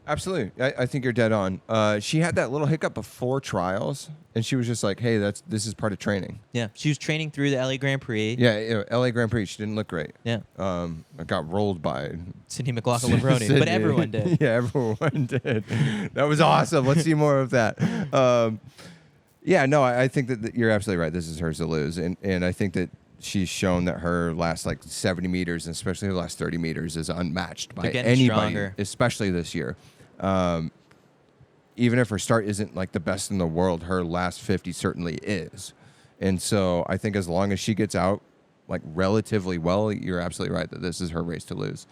Absolutely. I think you're dead on. She had that little hiccup before trials, and she was just like, hey, this is part of training. Yeah, she was training through the LA Grand Prix. Yeah, LA Grand Prix. She didn't look great. Yeah. I got rolled by Sydney McLaughlin-Levrone, but everyone did. Yeah, everyone did. That was awesome. Let's see more of that. I think that you're absolutely right. This is hers to lose, and I think that she's shown that her last like 70 meters, and especially her last 30 meters, is unmatched by They're getting anybody, stronger. especially this year. Even if her start isn't like the best in the world, her last 50 certainly is. And so I think as long as she gets out like relatively well, you're absolutely right that this is her race to lose.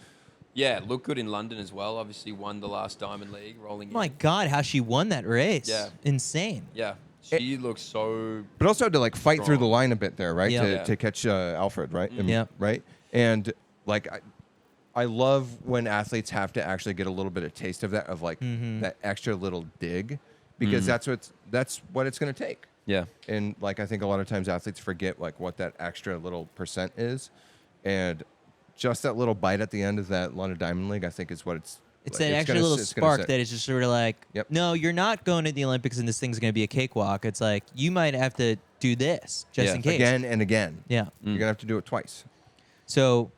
Yeah, looked good in London as well. Obviously won the last Diamond League, rolling My in. God, how she won that race. Yeah. Insane. Yeah, she looks so... But also to like fight through the Strong. line a bit there, right? Yeah. Yeah. To catch Alfred, right? Yeah. Right. And like I love when athletes have to actually get a little bit of taste of that, of like that extra little dig, because that's what it's going to take. Yeah. And like I think a lot of times athletes forget like what that extra little percent is, and just that little bite at the end of that London Diamond League, I think is what it's. It's like, that extra gonna- little it's gonna spark set. that is just sort of like, Yep. no, you're not going to the Olympics and this thing's going to be a cakewalk. It's like, you might have to do this just Yeah. in case. Again and again. Yeah. You're gonna have to do it twice. So,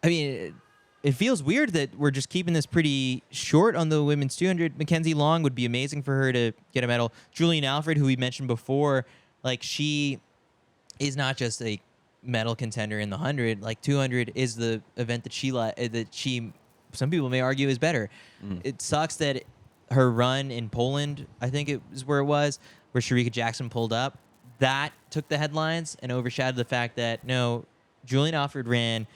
I mean, it feels weird that we're just keeping this pretty short on the women's 200. Mackenzie Long would be amazing for her to get a medal. Julian Alfred, who we mentioned before, like she is not just a medal contender in the 100. Like 200 is the event that she some people may argue is better. It sucks that her run in Poland, I think it was where Shericka Jackson pulled up, that took the headlines and overshadowed the fact that no, Julian Alfred ran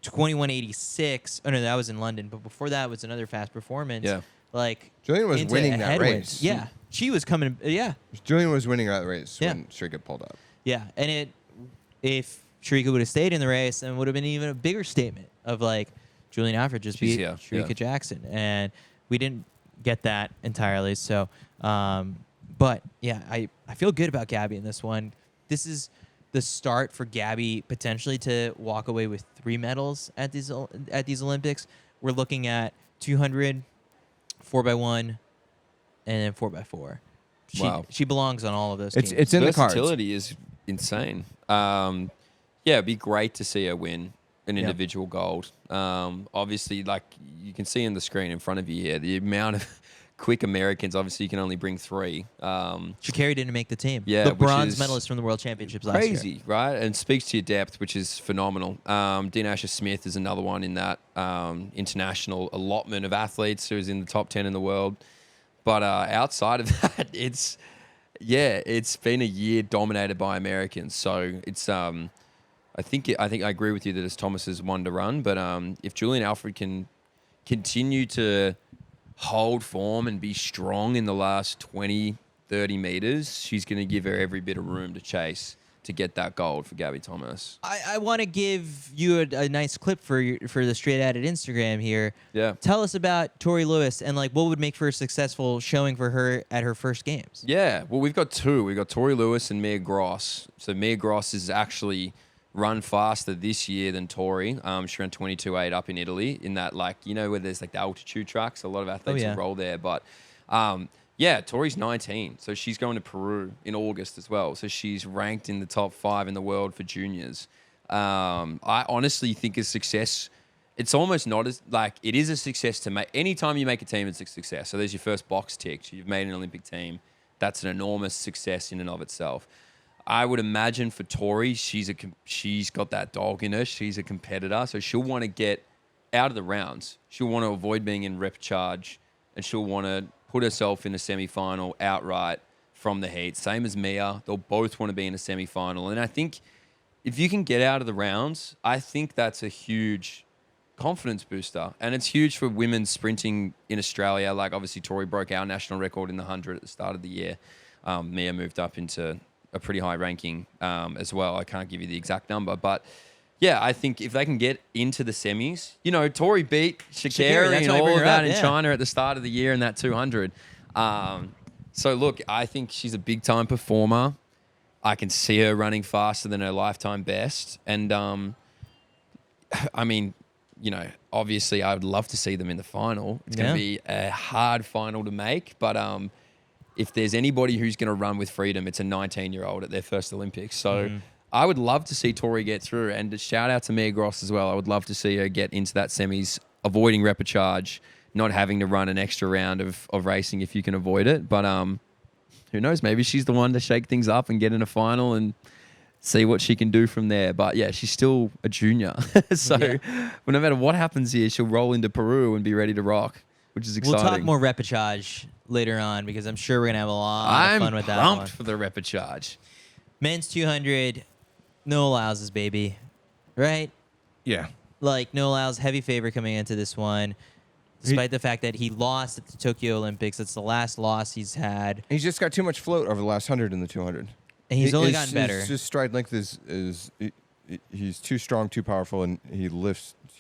21:86. Oh no, that was in London, but before that was another fast performance. Yeah. Like Julian was into winning a that headwind. race. Yeah, she was coming. Yeah, Julian was winning that race Yeah. when Shericka pulled up. yeah, and if Shericka would have stayed in the race, then it would have been even a bigger statement of like Julian Alfred just She's beat here, Shericka yeah. Jackson, and we didn't get that entirely. So, but yeah, I feel good about Gabby in this one. This is the start for Gabby potentially to walk away with 3 medals at these Olympics. We're looking at 200, 4x1, and then 4x4. Wow. She belongs on all of those. It's teams. it's in the cards. Versatility is insane. Yeah, it'd be great to see her win an Yeah. individual gold. Obviously, like you can see on the screen in front of you here, the amount of quick Americans. Obviously, you can only bring 3. Sha'Carri didn't make the team. Yeah, the which bronze is medalist from the World Championships last year. Crazy, right? And speaks to your depth, which is phenomenal. Dean Asher-Smith is another one in that international allotment of athletes who is in the top 10 in the world. But outside of that, it's been a year dominated by Americans. So it's I think I agree with you that it's Thomas's one to run. But if Julian Alfred can continue to hold form and be strong in the last 20, 30 meters, she's going to give her every bit of room to chase to get that gold for Gabby Thomas. I want to give you a nice clip for the Straight At It Instagram here. Yeah. Tell us about Tori Lewis and like what would make for a successful showing for her at her first games. Yeah, well, we've got 2. We've got Tori Lewis and Mia Gross. So Mia Gross is actually run faster this year than Tori. She ran 22.8 up in Italy in that, like, you know, where there's like the altitude tracks. A lot of athletes yeah. will roll there. But yeah, Tori's 19. So she's going to Peru in August as well. So she's ranked in the top 5 in the world for juniors. I honestly think a success. It's almost not as like it is a success to make. Anytime you make a team, it's a success. So there's your first box ticked. You've made an Olympic team. That's an enormous success in and of itself. I would imagine for Tori, she's got that dog in her. She's a competitor, so she'll want to get out of the rounds. She'll want to avoid being in rep charge, and she'll want to put herself in a semi-final outright from the heat. Same as Mia. They'll both want to be in a semi-final. And I think if you can get out of the rounds, I think that's a huge confidence booster. And it's huge for women sprinting in Australia. Like, obviously, Tori broke our national record in the 100 at the start of the year. Mia moved up into a pretty high ranking as well. I can't give you the exact number, but yeah, I think if they can get into the semis, you know, Tori beat Sha'Carri that's and why I all bring of her that up, in yeah. China at the start of the year in that 200. So look, I think she's a big time performer. I can see her running faster than her lifetime best. And I mean, you know, obviously I would love to see them in the final. It's going to be a hard final to make, but if there's anybody who's going to run with freedom, it's a 19-year-old at their first Olympics. So I would love to see Tori get through. And a shout out to Mia Gross as well. I would love to see her get into that semis, avoiding repechage, not having to run an extra round of racing if you can avoid it. But who knows? Maybe she's the one to shake things up and get in a final and see what she can do from there. But yeah, she's still a junior. So well, no matter what happens here, she'll roll into Peru and be ready to rock, which is exciting. We'll talk more repechage later on because I'm sure we're going to have a lot of fun with that one. I'm pumped for the repechage. Men's 200, Noah Lyles' baby, right? Yeah. Like, Noah Lyles, heavy favorite coming into this one, despite the fact that he lost at the Tokyo Olympics. It's the last loss he's had. He's just got too much float over the last 100 and the 200. And he's only gotten better. His stride length is he's too strong, too powerful, and he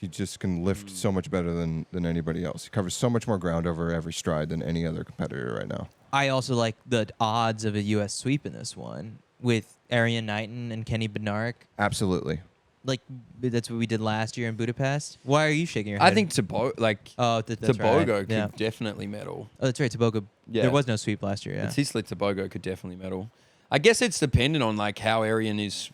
just can lift so much better than anybody else. He covers so much more ground over every stride than any other competitor right now. I also like the odds of a U.S. sweep in this one with Arian Knighton and Kenny Bednarek. Absolutely. Like, that's what we did last year in Budapest. Why are you shaking your head? I think Tobogo could definitely medal. Oh, that's right, Tobogo. Yeah. There was no sweep last year, yeah. Tisla Tobogo could definitely medal. I guess it's dependent on like how Arian is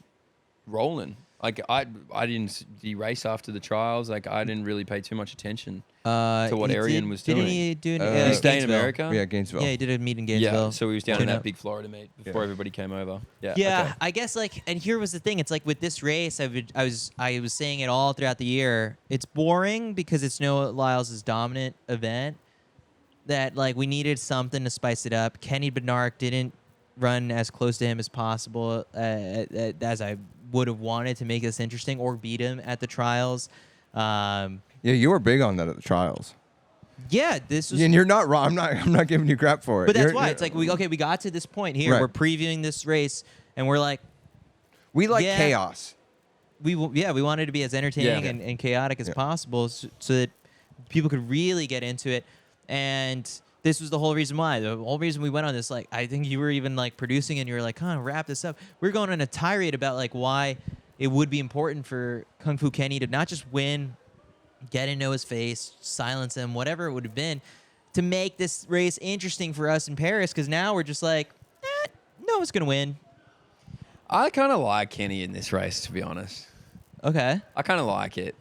rolling. Like I didn't race after the trials. Like I didn't really pay too much attention to what Arian was doing. Didn't he do he stayed in America? Yeah, Gainesville. Yeah, he did a meet in Gainesville. Yeah, so he was down in that big Florida meet before everybody came over. Yeah. Okay. I guess like, and here was the thing. It's like with this race, I was saying it all throughout the year. It's boring because it's Noah Lyles' dominant event. That like we needed something to spice it up. Kenny Bednarek didn't run as close to him as possible as I would have wanted to make this interesting, or beat him at the trials. Yeah, you were big on that at the trials. Yeah, this was. And you're not wrong. I'm not giving you crap for it. But that's why it's like we got to this point here. Right. We're previewing this race, and we're like, we like chaos. We wanted to be as entertaining and chaotic as possible, so that people could really get into it. And this was the whole reason why. The whole reason we went on this, like, I think you were even like producing and you were like, kind of wrap this up. We're going on a tirade about like why it would be important for Kung Fu Kenny to not just win, get in Noah's face, silence him, whatever it would have been, to make this race interesting for us in Paris. Because now we're just like, Noah's gonna win. I kind of like Kenny in this race, to be honest. Okay. I kind of like it.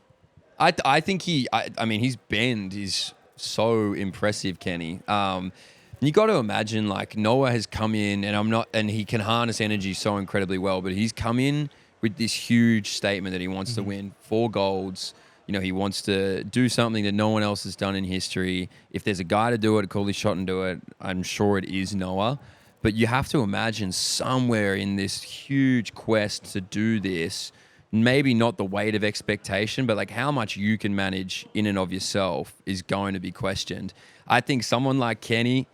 I think I mean, his bend is so impressive, Kenny. You got to imagine, like, Noah has come in, and he can harness energy so incredibly well, but he's come in with this huge statement that he wants to win 4 golds. You know, he wants to do something that no one else has done in history. If there's a guy to do it, call his shot and do it, I'm sure it is Noah. But you have to imagine somewhere in this huge quest to do this, maybe not the weight of expectation, but like how much you can manage in and of yourself is going to be questioned. I think someone like Kenny,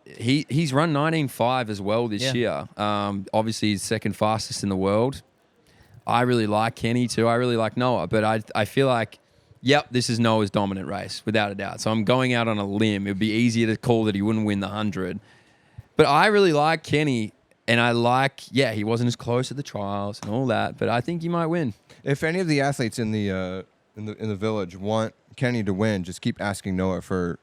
he's run 19.5 as well this year. Obviously, he's second fastest in the world. I really like Kenny too. I really like Noah, but I feel like, yep, this is Noah's dominant race, without a doubt. So I'm going out on a limb. It would be easier to call that he wouldn't win the 100. But I really like Kenny. And I like, he wasn't as close at the trials and all that, but I think he might win. If any of the athletes in the village want Kenny to win, just keep asking Noah for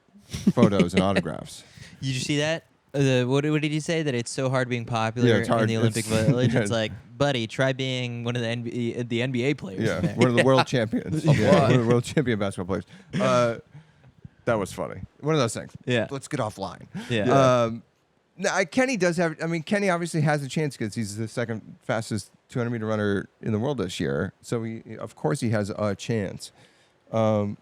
photos and autographs. Did you see that? What did he say? That it's so hard being popular it's hard. in the Olympic Village. Yeah. It's like, buddy, try being one of the NBA players. Yeah, one of the world champions. One of the world champion basketball players. That was funny. One of those things. Yeah. Let's get offline. Yeah. No, Kenny does have. I mean, Kenny obviously has a chance because he's the second fastest 200-meter runner in the world this year. So of course, he has a chance. I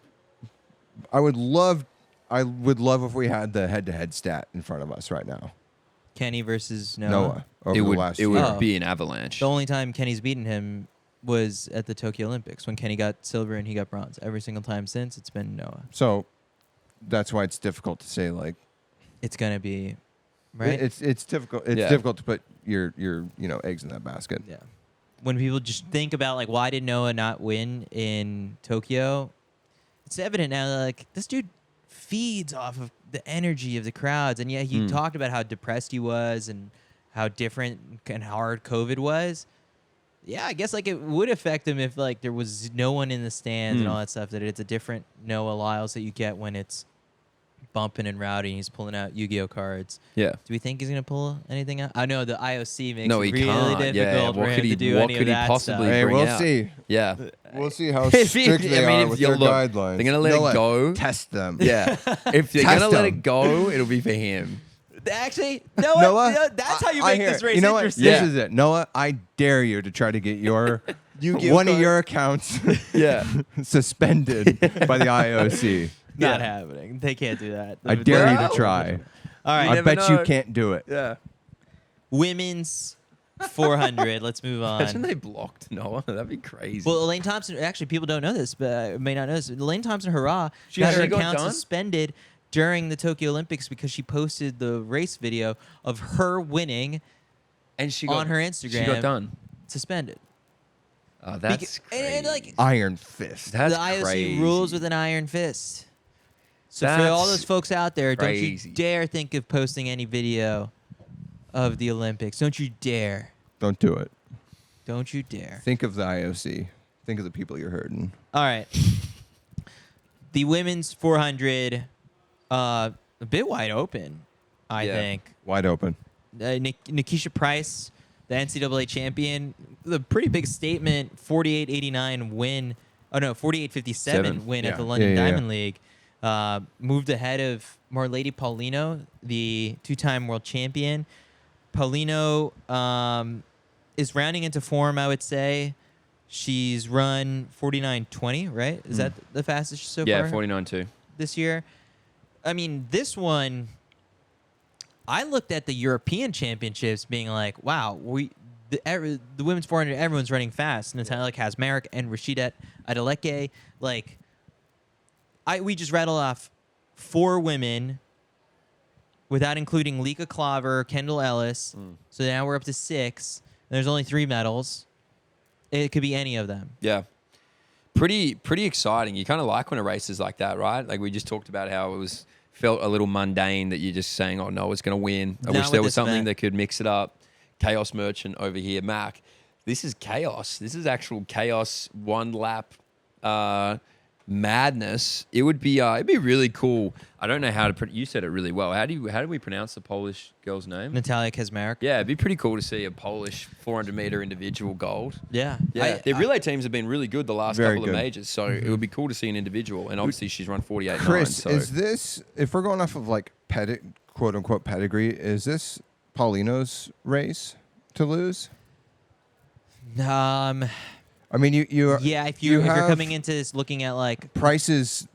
would love if we had the head-to-head stat in front of us right now. Kenny versus Noah. Over the last year. It would be an avalanche. The only time Kenny's beaten him was at the Tokyo Olympics when Kenny got silver and he got bronze. Every single time since, it's been Noah. So that's why it's difficult to say like it's gonna be. Right? It's difficult. It's difficult to put your eggs in that basket. Yeah. When people just think about like why did Noah not win in Tokyo, it's evident now that like this dude feeds off of the energy of the crowds, and he talked about how depressed he was and how different and hard COVID was. Yeah, I guess like it would affect him if like there was no one in the stands and all that stuff. That it's a different Noah Lyles that you get when it's bumping and rowdy and he's pulling out Yu-Gi-Oh cards. Yeah. Do we think he's going to pull anything out? I know the IOC makes No, it he really can't. difficult for him to do any of that stuff. Hey, bring we'll out? see. Yeah. We'll see how strict they are with their guidelines. They're going to let it go. Test them. Yeah. If they're going to let it go, it'll be for him. Actually, Noah, Noah, that's how you I make hear this it. race You know what? interesting. This is it. Noah, I dare you to try to get your one of your accounts suspended by the IOC. Not happening. They can't do that. I dare you Well, to try. All right. I never bet you know. can't do it. Yeah. Women's 400. Let's move Imagine on. they blocked Noah. That'd be crazy. Well, Elaine Thompson, actually, people don't know this, but may not know this. Elaine Thompson, hurrah, She got her actually got account done? suspended during the Tokyo Olympics because she posted the race video of her winning and she on her Instagram. She got done. Suspended. Oh, that's And, like, Iron fist. That's the IOC crazy. rules with an iron fist. So for That's all those folks out there, crazy. don't you dare think of posting any video of the Olympics. Don't you dare. Don't do it. Don't you dare. Think of the IOC. Think of the people you're hurting. All right. The women's 400, a bit wide open, I Yeah. think. Wide open. Nikisha Price, the NCAA champion, the pretty big statement, 48-89 win. Oh, no, 48-57 win at Yeah. the London Yeah. Diamond League. Moved ahead of Marileidy Paulino, the two-time world champion. Paulino is rounding into form, I would say. She's run 49-20, right? Is that the fastest so Yeah, far 49-2. this year? I mean, this one, I looked at the European Championships being like, wow, the women's 400, everyone's running fast. Natalia Kazmarek and Rashida Adeleke. Like, we just rattled off 4 women without including Lika Klaver, Kendall Ellis. So now we're up to 6. There's only 3 medals. It could be any of them. Yeah. Pretty exciting. You kind of like when a race is like that, right? Like we just talked about how it felt a little mundane that you're just saying, oh, no, it's going to win. I Not wish with there was this something event. that could mix it up. Chaos Merchant over here, Mac. This is chaos. This is actual chaos, one lap madness. It would be it'd be really cool. I don't know how to you said it really well. How do we pronounce the Polish girl's name? Natalia Kazmarek. Yeah, it'd be pretty cool to see a Polish 400-meter individual gold. Yeah. Yeah, their relay teams have been really good the last Very couple of good. majors, so it would be cool to see an individual. And obviously, she's run 48.9. Chris, So is this, if we're going off of like quote unquote pedigree, is this Paulino's race to lose? I mean, you Yeah, if you're have coming into this looking at like prices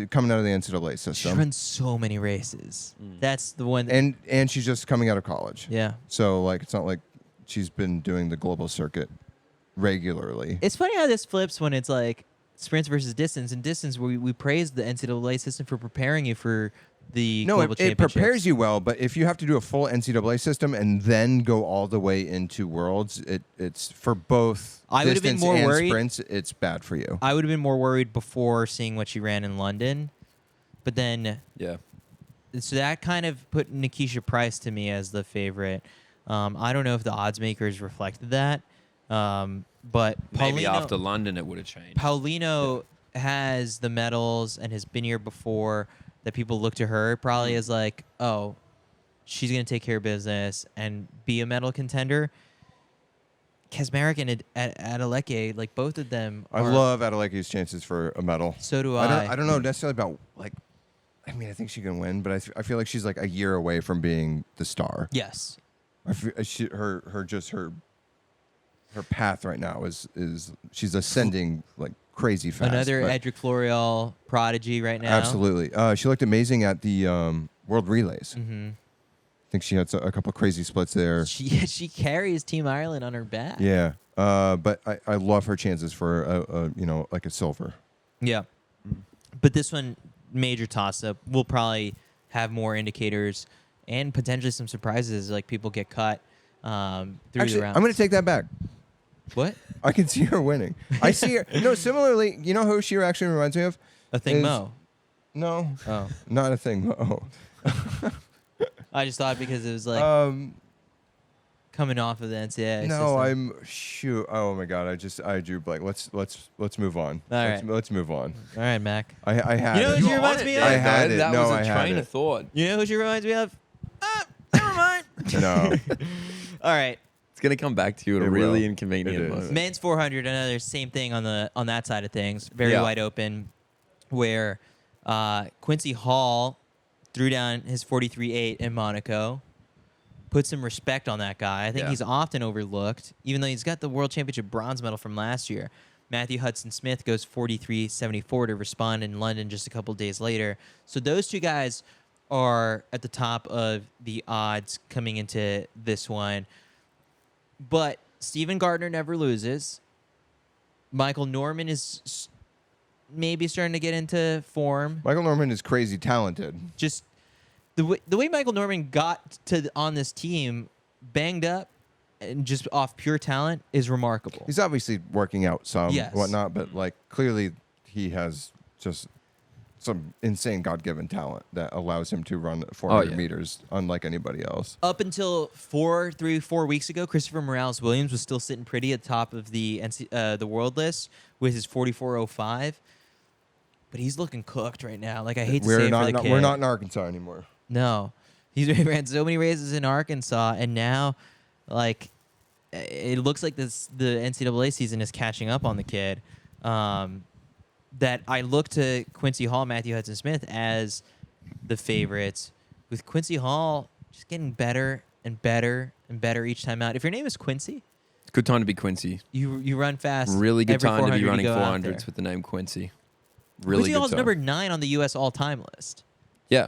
coming out of the NCAA she's system, run so many races. That's the one. That, and she's just coming out of college. yeah, So like, it's not like she's been doing the global circuit regularly. it's funny how this flips when it's like sprints versus distance. In distance, we praise the NCAA system for preparing you for the No, global it championships. prepares you well, but if you have to do a full NCAA system and then go all the way into Worlds, it's for both I would've been distance more and worried. sprints, it's bad for you. I would have been more worried before seeing what she ran in London, but then yeah, so that kind of put Nikisha Price to me as the favorite. I don't know if the odds makers reflected that, but maybe Paulino, after London it would have changed. Paulino has the medals and has been here before. That people look to her probably as like, oh, she's gonna take care of business and be a medal contender. Kazmarek and Adeleke, like both of them. I are, love Adeleke's chances for a medal. So do I don't know necessarily about like. I mean, I think she can win, but I feel like she's like a year away from being the star. Yes. Her path right now is she's ascending like crazy fast. Another but- Edric Floreal prodigy right now. Absolutely. She looked amazing at the World Relays. Mm-hmm. I think she had a couple crazy splits there. She carries Team Ireland on her back. Yeah. But I love her chances for like a silver. Yeah. But this one, major toss up. We'll probably have more indicators and potentially some surprises like people get cut through Actually, the rounds. I'm going to take that back. What? I can see her winning. I see her. No, similarly, you know who she actually reminds me of? A thing Is- Mo. No, Oh. not a thing. Oh. I just thought because it was like coming off of the NCAA No, system. shoot. Oh my God, I drew blank. Let's move on. All right. Let's move on. All right, Mac. I had You know it. who she reminds me of? I had it. That No, was I a had train it. of thought. You know who she reminds me of? Never mind. No. All right. It's gonna come back to you at a It really will. inconvenient It is. moment. Men's 400, another same thing on that side of things. Very Yeah. wide open, where Quincy Hall threw down his 43.8 in Monaco. put some respect on that guy. I think Yeah. he's often overlooked, even though he's got the World Championship bronze medal from last year. Matthew Hudson-Smith goes 43.74 to respond in London just a couple days later. So those two guys are at the top of the odds coming into this one. But Stephen Gardner never loses. Michael Norman is maybe starting to get into form. Michael Norman is crazy talented. Just the way Michael Norman got to on this team, banged up and just off pure talent, is remarkable. He's obviously working out some, Yes. whatnot, but like clearly he has just some insane God-given talent that allows him to run 400 meters unlike anybody else. Up until 4 weeks ago, Christopher Morales-Williams was still sitting pretty at the top of the world list with his 44.05. But he's looking cooked right now. Like, I hate to say it for the kid. We're not in Arkansas anymore. No. He ran so many races in Arkansas, and now, like, it looks like the NCAA season is catching up on the kid. That I look to Quincy Hall, Matthew Hudson-Smith as the favorites, with Quincy Hall just getting better and better and better each time out. If your name is Quincy, It's a good time to be Quincy. you run fast. Really good every time to be 400 you running go out 400s there. with the name Quincy. Really Quincy good Hall's time. number 9 on the U.S. all-time list. Yeah.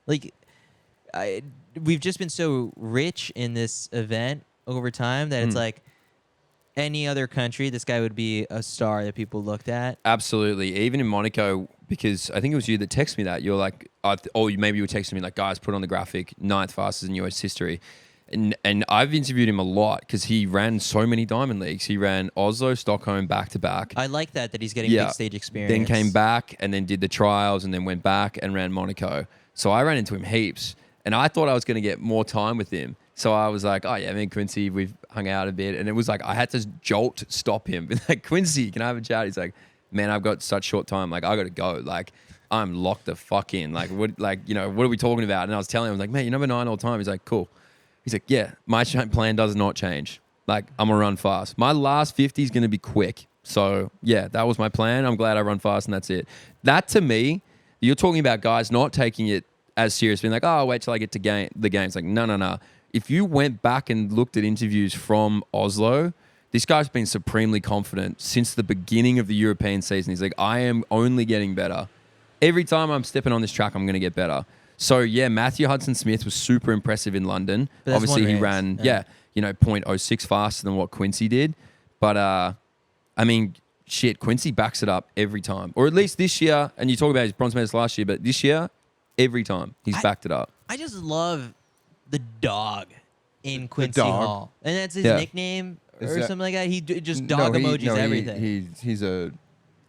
Like, we've just been so rich in this event over time that it's like any other country, this guy would be a star that people looked at. Absolutely. Even in Monaco, because I think it was you that texted me that. You're like, maybe you were texting me like, guys, put on the graphic, 9th fastest in US history. And I've interviewed him a lot because he ran so many Diamond Leagues. He ran Oslo, Stockholm back to back. I like that he's getting big stage experience. Then came back and then did the trials and then went back and ran Monaco. So I ran into him heaps. And I thought I was going to get more time with him. So I was like, oh, yeah, me and Quincy, we've hung out a bit. And it was like, I had to stop him. Like, Quincy, can I have a chat? He's like, man, I've got such short time. Like, I got to go. Like, I'm locked the fuck in. Like, what are we talking about? And I was telling him, I was like, man, you're number 9 all time. He's like, cool. He's like, yeah, my plan does not change. Like, I'm going to run fast. My last 50 is going to be quick. So, yeah, that was my plan. I'm glad I run fast and that's it. That, to me, you're talking about guys not taking it as serious, being like, oh, I'll wait till I get to the games. Like, no. If you went back and looked at interviews from Oslo, this guy's been supremely confident since the beginning of the European season. He's like, I am only getting better. Every time I'm stepping on this track, I'm going to get better. So, yeah, Matthew Hudson-Smith was super impressive in London. Obviously, he ran, 0.06 faster than what Quincy did. But, I mean, shit, Quincy backs it up every time. Or at least this year, and you talk about his bronze medals last year, but this year, every time he's backed it up. I just love the dog in Quincy Hall. And that's his nickname or something like that. He just dog emojis everything.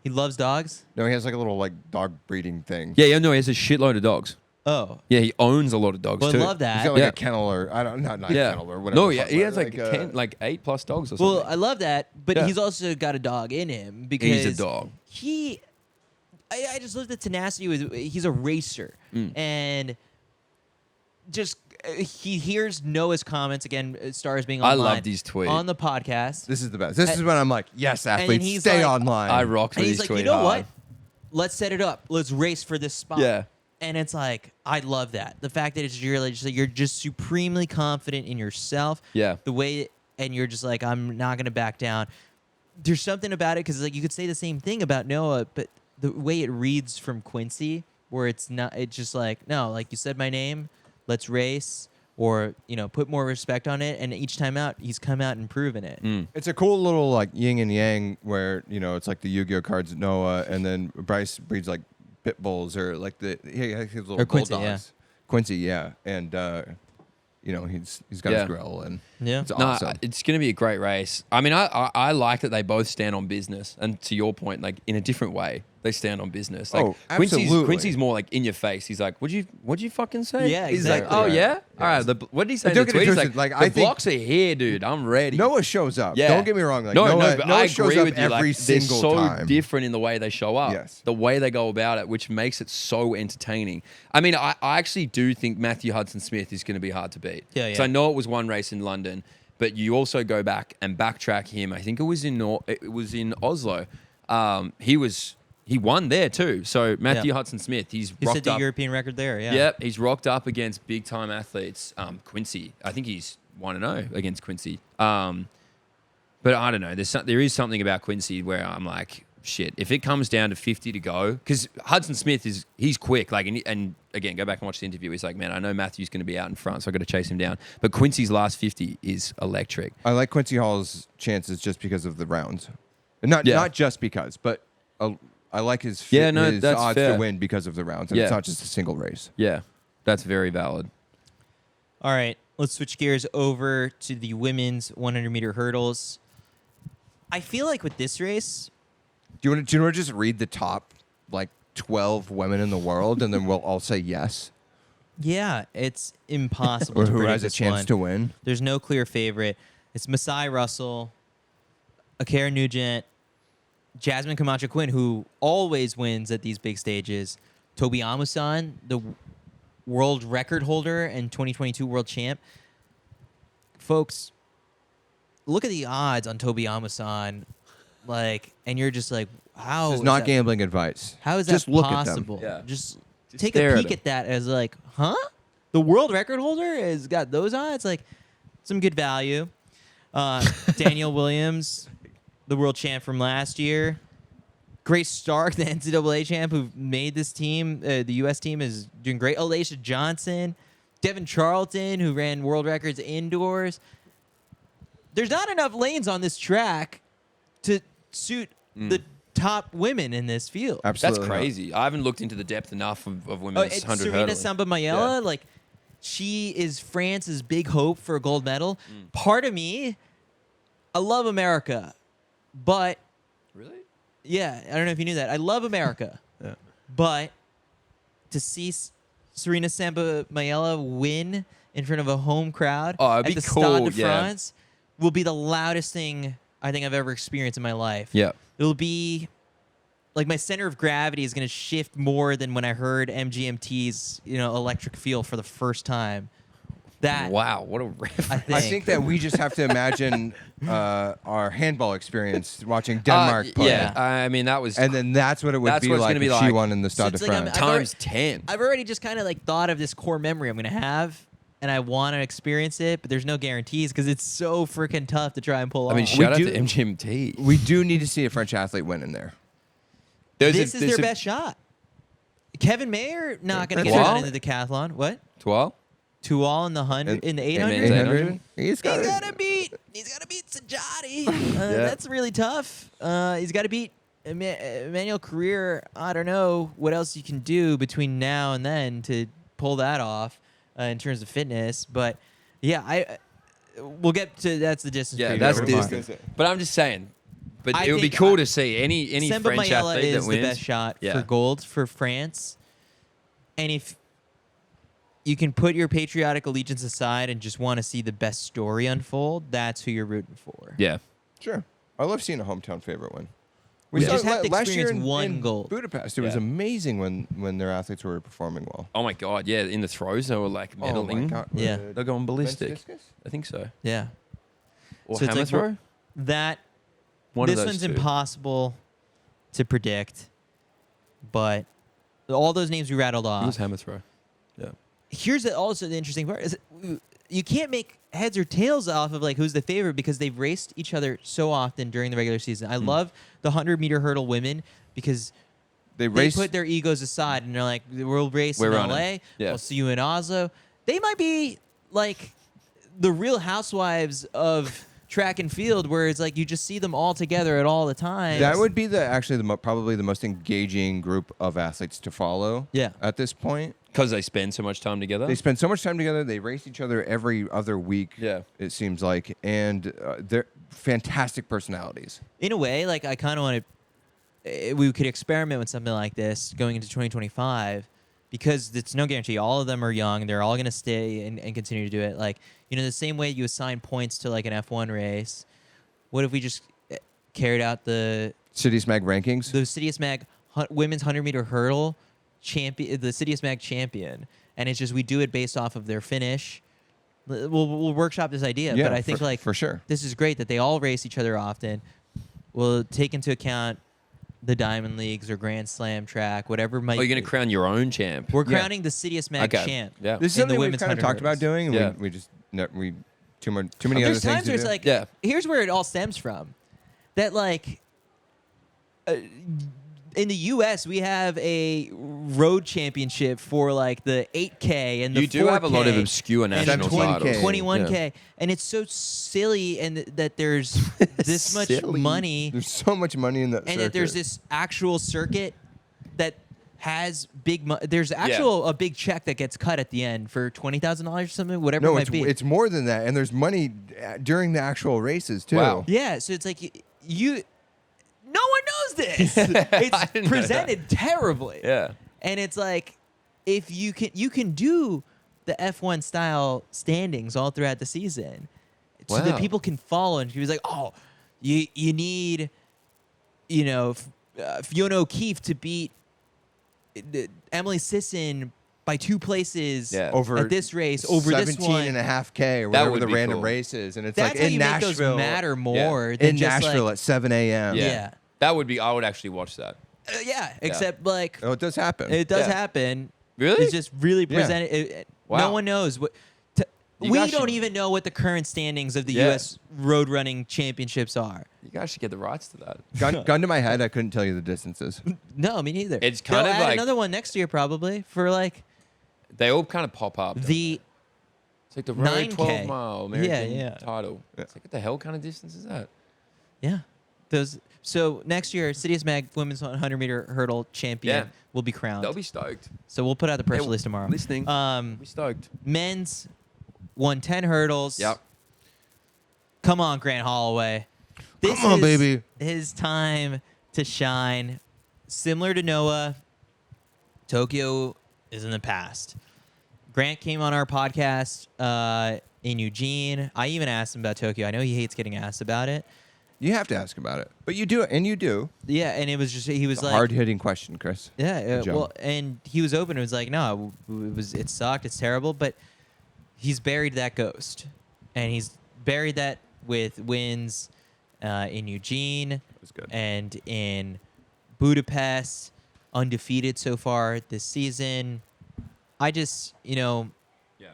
He loves dogs? No, he has like a little like dog breeding thing. Yeah, no, he has a shitload of dogs. Oh. Yeah, he owns a lot of dogs too. I love that. He's got like a kennel or, not kennel or whatever. No, yeah, he has like 8+ dogs or something. Well, I love that, but he's also got a dog in him because he's a dog. I just love the tenacity with. He's a racer, and just he hears Noah's comments again. Stars being online. I love these tweets on the podcast. This is the best. This is when I'm like, yes, athletes, he's stay like, online. I rock with And these he's like, tweets. you know what? Let's set it up. Let's race for this spot. Yeah. And it's like, I love that. The fact that you're just supremely confident in yourself. Yeah. The way, and you're just like, I'm not going to back down. There's something about it because like you could say the same thing about Noah, but the way it reads from Quincy, where it's just like, no, like you said my name, let's race, or put more respect on it. And each time out, he's come out and proven it. It's a cool little like yin and yang where it's like the Yu-Gi-Oh cards at Noah, and then Bryce breeds like pit bulls or like his little Or Quincy, bulldogs. Quincy, yeah, and he's got his grill and it's awesome. No, it's going to be a great race. I mean, I like that they both stand on business, and to your point, like in a different way, they stand on business. Like absolutely. Quincy's more like in your face. He's like, what'd you fucking say? Yeah, He's exactly. like, oh Yeah. yeah, all right. What did he say? Don't In the get it tweet? He's twisted, like, like, the I think- blocks are here, dude. I'm ready. Noah shows up. Yeah. Don't get me wrong. Like No, Noah, but Noah I shows agree up with you. every Like, they're single so time. different in the way they show up. Yes. The way they go about it, which makes it so entertaining. I mean, I actually do think Matthew Hudson-Smith is going to be hard to beat. Yeah. So I know it was one race in London, but you also go back and backtrack him. I think it was in Oslo. He was he won there too. So Matthew Hudson-Smith, he's You rocked set the up. European record there, yeah. Yep, he's rocked up against big time athletes. Quincy, I think he's 1-0 against Quincy. But I don't know. There is something about Quincy where I'm like, shit. If it comes down to 50 to go, because Hudson-Smith he's quick. Like, and again, go back and watch the interview. He's like, man, I know Matthew's going to be out in front, so I got to chase him down. But Quincy's last 50 is electric. I like Quincy Hall's chances just because of the rounds, not just because, but I like his his that's odds fair. to win because of the rounds, and it's not just a single race. Yeah, that's very valid. All right, let's switch gears over to the women's 100-meter hurdles. I feel like with this race, Do you want to just read the top 12 women in the world, and then we'll all say yes? yeah, it's impossible Or to who predict has a this chance one. to win? There's no clear favorite. It's Masai Russell, Akara Nugent, Jasmine Camacho Quinn, who always wins at these big stages, Tobi Amusan, the world record holder and 2022 world champ. Folks, look at the odds on Tobi Amusan, and you're just like, how It's is not that- gambling advice. How is just that look possible? At them. Yeah. Just Just take stare a at peek them. at that as like, huh? The world record holder has got those odds? Like, some good value. Daniel Williams, the world champ from last year. Grace Stark, the NCAA champ who made this team, the U.S. team, is doing great. Alacia Johnson, Devin Charlton, who ran world records indoors. There's not enough lanes on this track to suit the top women in this field. Absolutely, That's not. crazy. I haven't looked into the depth enough of women's And 100 Serena hurdling. Samba Mayela, Yeah. she is France's big hope for a gold medal. Part of me, I love America, but Really? yeah, I don't know if you knew that. I love America, but to see Serena Samba Mayela win in front of a home crowd Oh, it'd at be the cool, Stade de yeah. France will be the loudest thing I think I've ever experienced in my life. Yeah. It'll be like my center of gravity is going to shift more than when I heard MGMT's electric feel for the first time. That Wow, what a reference. I think. I think that we just have to imagine our handball experience watching Denmark play. Yeah, I mean, that was And then that's what it would That's be what it's like gonna be if she like. won in the So Stade de it's like France. times 10. I've already just kind of thought of this core memory I'm going to have, and I want to experience it, but there's no guarantees because it's so freaking tough to try and pull I mean, off. shout out do- to MGMT. We do need to see a French athlete win in there. This is their best shot. Kevin Mayer not going to get That's on all? in the decathlon. What? Tual? Tual in the 100 in the 800. men's 800? He's got He's it. gotta beat Sajati. That's really tough. He's got to beat Emmanuel Career. I don't know what else you can do between now and then to pull that off in terms of fitness. But yeah, we'll get to that's the distance. Yeah, preview that's for tomorrow. distance. But I'm just saying. But I it would be think cool to see any Semba French Mayela athlete is that wins. the best shot Yeah. for gold for France. And if you can put your patriotic allegiance aside and just want to see the best story unfold, that's who you're rooting for. Yeah. Sure. I love seeing a hometown favorite win. We saw just have to last year experience one in goal. Budapest. It was Yeah. amazing when their athletes were performing well. Oh my God, yeah. In the throws, they were like medaling. Oh my God. Yeah. They're going Men's ballistic. discus? I think so. Yeah. Or So it's hammer like, throw. That One this of those one's two. impossible to predict, but all those names we rattled It was off. hammer throw. Yeah. Here's also the interesting part: is you can't make heads or tails off of who's the favorite because they've raced each other so often during the regular season. I love the 100-meter hurdle women because They they raced. put their egos aside and they're like, we'll race We're in running. LA. Yeah. We'll see you in Oslo. They might be like the Real Housewives of track and field, where it's like you just see them all together at all the time. That would be probably the most engaging group of athletes to follow. Yeah. At this point, Because they spend so much time together. they spend so much time together. They race each other every other week. Yeah. It seems like, and they're fantastic personalities. in a way, I kind of want to. We could experiment with something like this going into 2025 because it's no guarantee. All of them are young. They're all going to stay and continue to do it. The same way you assign points to an F1 race. What if we just carried out the CITIUS Mag rankings. CITIUS Mag women's 100-meter hurdle champion, the CITIUS Mag champion, and it's just we do it based off of their finish. We'll workshop this idea, Yeah, but I think for sure. this is great that they all race each other often. We'll take into account the Diamond Leagues or Grand Slam track, whatever might. Oh, you're going be. to crown your own champ. We're Yeah. crowning the CITIUS Mag Okay. champ. Yeah. This is in the something we've women's kind of 100 talked about hurdles. doing. And Yeah. we just we too many other There's things times to where it's do. like, Yeah. here's where it all stems from. That like, in the U.S. we have a road championship for like the 8K and the 4K. You do have a lot of obscure and national 17K. titles. 21K, Yeah. and it's so silly, and that there's this much Silly. money, There's so much money in that and that there's circuit. this actual circuit that has big money. There's a big check that gets cut at the end for $20,000 or something, whatever it No, might be. it's more than that, and there's money during the actual races too. Wow. Yeah, so it's like you. No one knows this. I It's didn't know presented terribly. Yeah. And it's like, if you can do the F1 style standings all throughout the season, so that Wow. people can follow. And he was like, oh, you need, Fiona O'Keefe to beat Emily Sisson by 2 places Yeah. Over at this race over this 17 one. and a half K or That whatever would the be random cool. race is, and it's That's like how in you make those Nashville. matter more than In just Nashville like, at 7 a.m. Yeah. That would be. I would actually watch that. except like Oh, it does happen. it does Yeah. happen. Really? It's just really Yeah. presented. No Wow. one knows what. You We guys don't should- even know what the current standings of the Yeah. U.S. road running championships are. You guys should get the rights to that. gun to my head, I couldn't tell you the distances. No, me neither. It's kind They'll of add like- another one next year probably for like They all kind of pop up. don't the. It's like the 9K. road 12-mile American Yeah. title. It's like, what the hell kind of distance is that? Yeah, those. So next year, CITIUS Mag Women's 100-meter hurdle champion Yeah. will be crowned. They'll be stoked. So we'll put out the press Hey, release tomorrow. listening. They'll be stoked. Men's 110 hurdles. Yep. Come on, Grant Holloway. This Come on, is baby. His time to shine. Similar to Noah, Tokyo is in the past. Grant came on our podcast in Eugene. I even asked him about Tokyo. I know he hates getting asked about it. You have to ask about it, but you do, and you do. Yeah, and it was just he was It's a like hard-hitting question, Chris. Yeah, Good job. well, and he was open. It was like, no, it sucked. It's terrible, but he's buried that ghost, and he's buried that with wins in Eugene was good. and in Budapest, undefeated so far this season. I just, Yeah.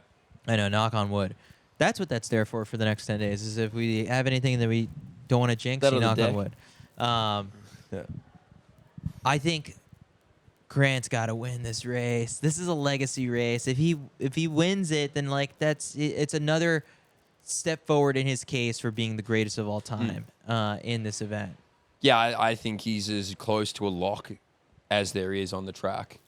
I know, knock on wood. That's what that's there for the next 10 days. Is if we have anything that we don't want to jinx, That'll you the knock on deck. wood. Yeah. I think Grant's got to win this race. This is a legacy race. If he wins it, then like it's another step forward in his case for being the greatest of all time in this event. Yeah, I think he's as close to a lock as there is on the track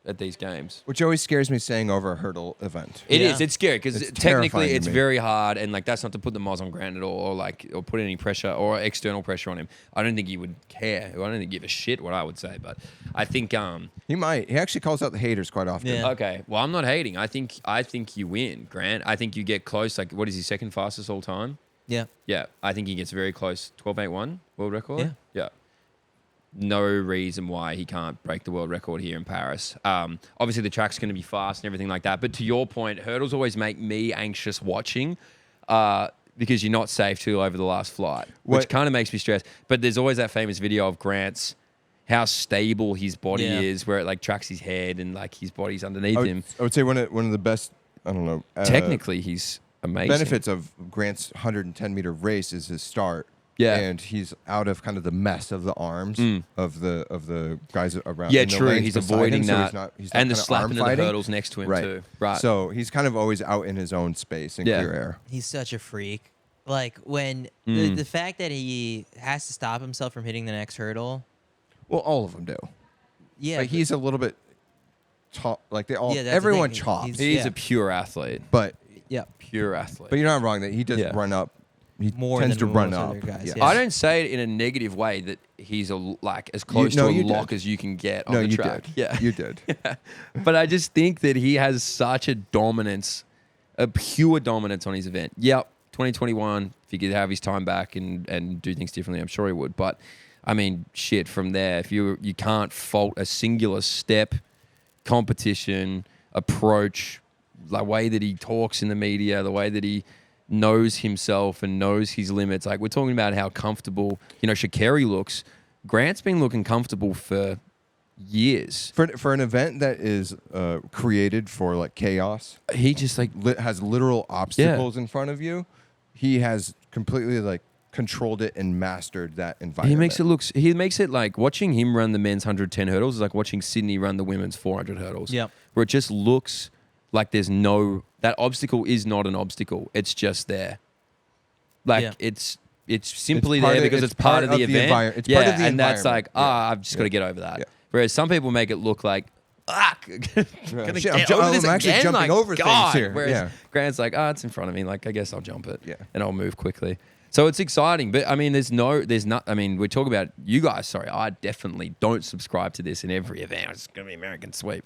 at these games. Which always scares me saying over a hurdle event. It Yeah. is. It's scary because It's technically terrifying to it's me. very hard, and like that's not to put the moz on Grant at all, or put any pressure or external pressure on him. I don't think he would care. I don't think he'd give a shit what I would say, but I think He might. He actually calls out the haters quite often. Yeah. okay. Well, I'm not hating. I think you win, Grant. I think you get close. Like, what is he, second fastest all time? Yeah. Yeah, I think he gets very close. 12.81 world record. Yeah. Yeah. No reason why he can't break the world record here in Paris. Obviously, the track's going to be fast and everything like that. But to your point, hurdles always make me anxious watching because you're not safe till over the last flight, which What- kind of makes me stressed. But there's always that famous video of Grant's, how stable his body Yeah. is, where it like tracks his head and like his body's underneath him. I would say one of the best, I don't know. Technically, he's amazing. benefits of Grant's 110-meter race is his start. Yeah. And he's out of kind of the mess of the arms of the guys around. Yeah, in the true. lanes He's beside avoiding him, so that. he's not And the kinda slapping arm of the fighting. hurdles next to him right. too. Right. So he's kind of always out in his own space in Yeah. clear air. He's such a freak. Like when Mm. the fact that he has to stop himself from hitting the next hurdle. Well, all of them do. Yeah. Like he's a little bit like they all. Yeah, that's the everyone thing. chops, He's- he's yeah. a pure athlete. but Pure athlete. you're not wrong that he does Yeah. run up. He More tends to than run most up. other guys, Yes. yeah. I don't say it in a negative way that he's like as close no, to a you lock did. as you can get on No, the you track. did. Yeah. You did. But I just think that he has such a dominance, a pure dominance on his event. Yep, 2021, if he could have his time back and do things differently, I'm sure he would. But I mean, shit, from there, if you can't fault a singular step, competition, approach, the way that he talks in the media, the way that he knows himself and knows his limits. Like we're talking about how comfortable, Sha'Carri looks Grant's been looking comfortable for years. For an event that is created for like chaos, He just like has literal obstacles in front of you. He has completely like controlled it and mastered that environment. He makes it like watching him run the men's 110 hurdles is like watching Sydney run the women's 400 hurdles. Yep. Where it just looks like that obstacle is not an obstacle. It's just there. Like it's simply there because it's part of the event. It's part of the and that's like, environment. I've just got to get over that. Yeah. Whereas some people make it look like, Shit, get I'm over this actually again? jumping Like, over God. things here. Whereas Yeah. Grant's like, it's in front of me. Like, I guess I'll jump it. Yeah. And I'll move quickly. So it's exciting. But I mean, we talk about you guys. Sorry, I definitely don't subscribe to this in every event. It's going to be American sweep.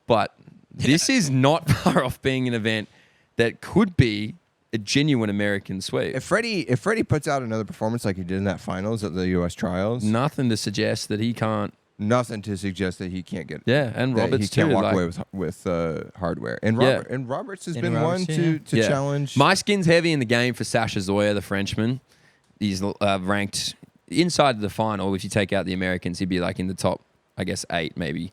But this is not far off being an event that could be a genuine American sweep. If Freddie puts out another performance like he did in that finals at the U.S. trials, Nothing to suggest that he can't. nothing to suggest that he can't get. Yeah, and that Roberts he can't too. walk like- away with hardware. And Yeah. Roberts has And been Roberts, one yeah. to challenge. My skin's heavy in the game for Sasha Zoya, the Frenchman. He's ranked inside the final. If you take out the Americans, he'd be like in the top, I guess, 8 maybe.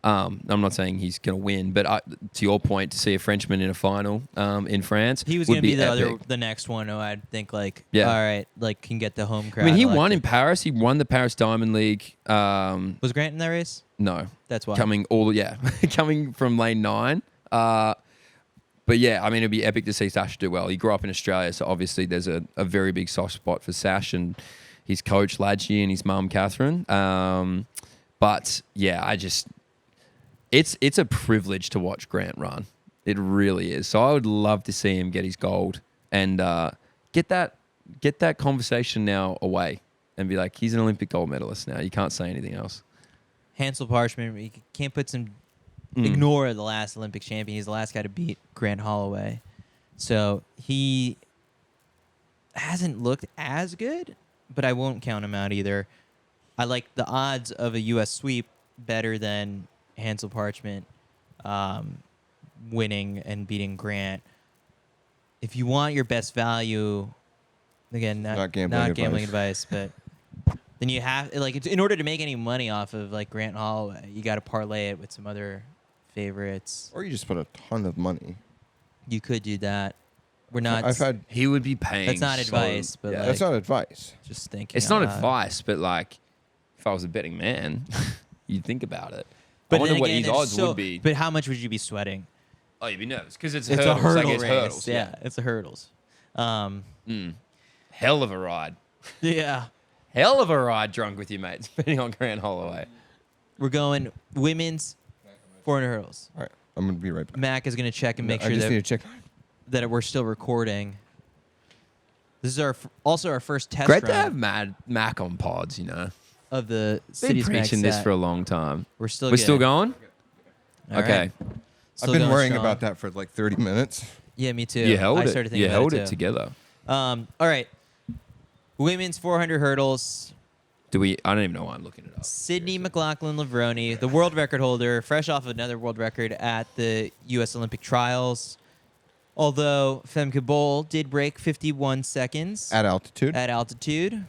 I'm not saying he's going to win, but to your point, to see a Frenchman in a final in France, He was going to be epic. the next one who I'd think like, Yeah. all right, like can get the home crowd. I mean, he like won it. in Paris. He won the Paris Diamond League. Was Grant in that race? No, That's why. coming from lane 9. But yeah, I mean, it'd be epic to see Sash do well. He grew up in Australia, so obviously there's a very big soft spot for Sash and his coach Ladji and his mum Catherine. But yeah, it's a privilege to watch Grant run. It really is. So I would love to see him get his gold and get that conversation now away and be like, he's an Olympic gold medalist now. You can't say anything else. Hansel Parchment, you can't put some ignore the last Olympic champion. He's the last guy to beat Grant Holloway. So he hasn't looked as good, but I won't count him out either. I like the odds of a U.S. sweep better than Hansel Parchment winning and beating Grant. If you want your best value, again, not gambling advice, but then you have in order to make any money off of like Grant Holloway, you got to parlay it with some other favorites. Or you just put a ton of money. You could do that. We're not. He would be paying. That's not advice, but that's not advice. just thinking. It's out not loud. advice, but like, if I was a betting man, you'd think about it. But I wonder then what again, his it's odds so- would be. But how much would you be sweating? Oh, you'd be nervous because it's It's hurdles. a hurdle like it's race. hurdles. Yeah, it's a hurdles. Hell of a ride. Yeah. Hell of a ride drunk with your mates, betting on Grant Holloway. We're going women's 400 hurdles. All right, I'm gonna be right back. Mac is going to check and make I sure just need that, to check. that we're still recording. This is also our first test Great to run have Mac on pods, you know. of the Been CITIUS Mag preaching this set. for a long time. We're still We're still good. going? All Okay. right. Still I've been going worrying strong. about that for like 30 minutes. Yeah, me too. You held I it. started thinking You about held it it too. together. All right. Women's 400 hurdles. Do we? I don't even know why I'm looking it up. Sydney McLaughlin-Levrone, the world record holder, fresh off another world record at the U.S. Olympic trials. Although Femke Bol did break 51 seconds At altitude. at altitude.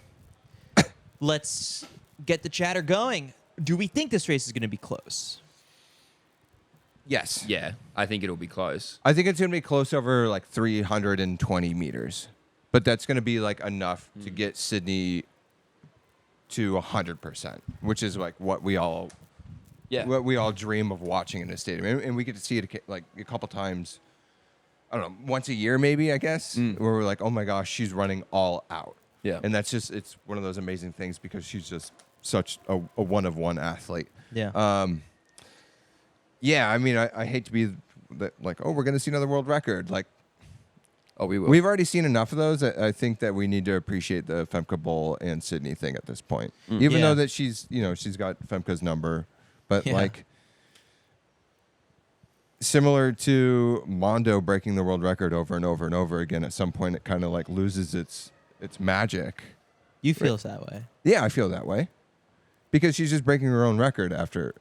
Let's get the chatter going. Do we think this race is going to be close? Yes. Yeah, I think it'll be close. I think it's going to be close over like 320 meters. But that's going to be like enough to get Sydney to 100%, which is like what we all dream of watching in a stadium. And we get to see it like a couple times, I don't know, once a year maybe, I guess, where we're like, oh my gosh, she's running all out. Yeah. And that's just, it's one of those amazing things because she's just such a one-of-one athlete. Yeah. Yeah, I mean, I hate to be like, oh, we're going to see another world record. Like, Oh, we will. we've already seen enough of those. I think that we need to appreciate the Femke Bol and Sydney thing at this point. Even Yeah. though that she's got Femke's number, but Yeah. like similar to Mondo breaking the world record over and over and over again, at some point it kind of like loses its magic. You feel that way. Yeah, I feel that way because she's just breaking her own record after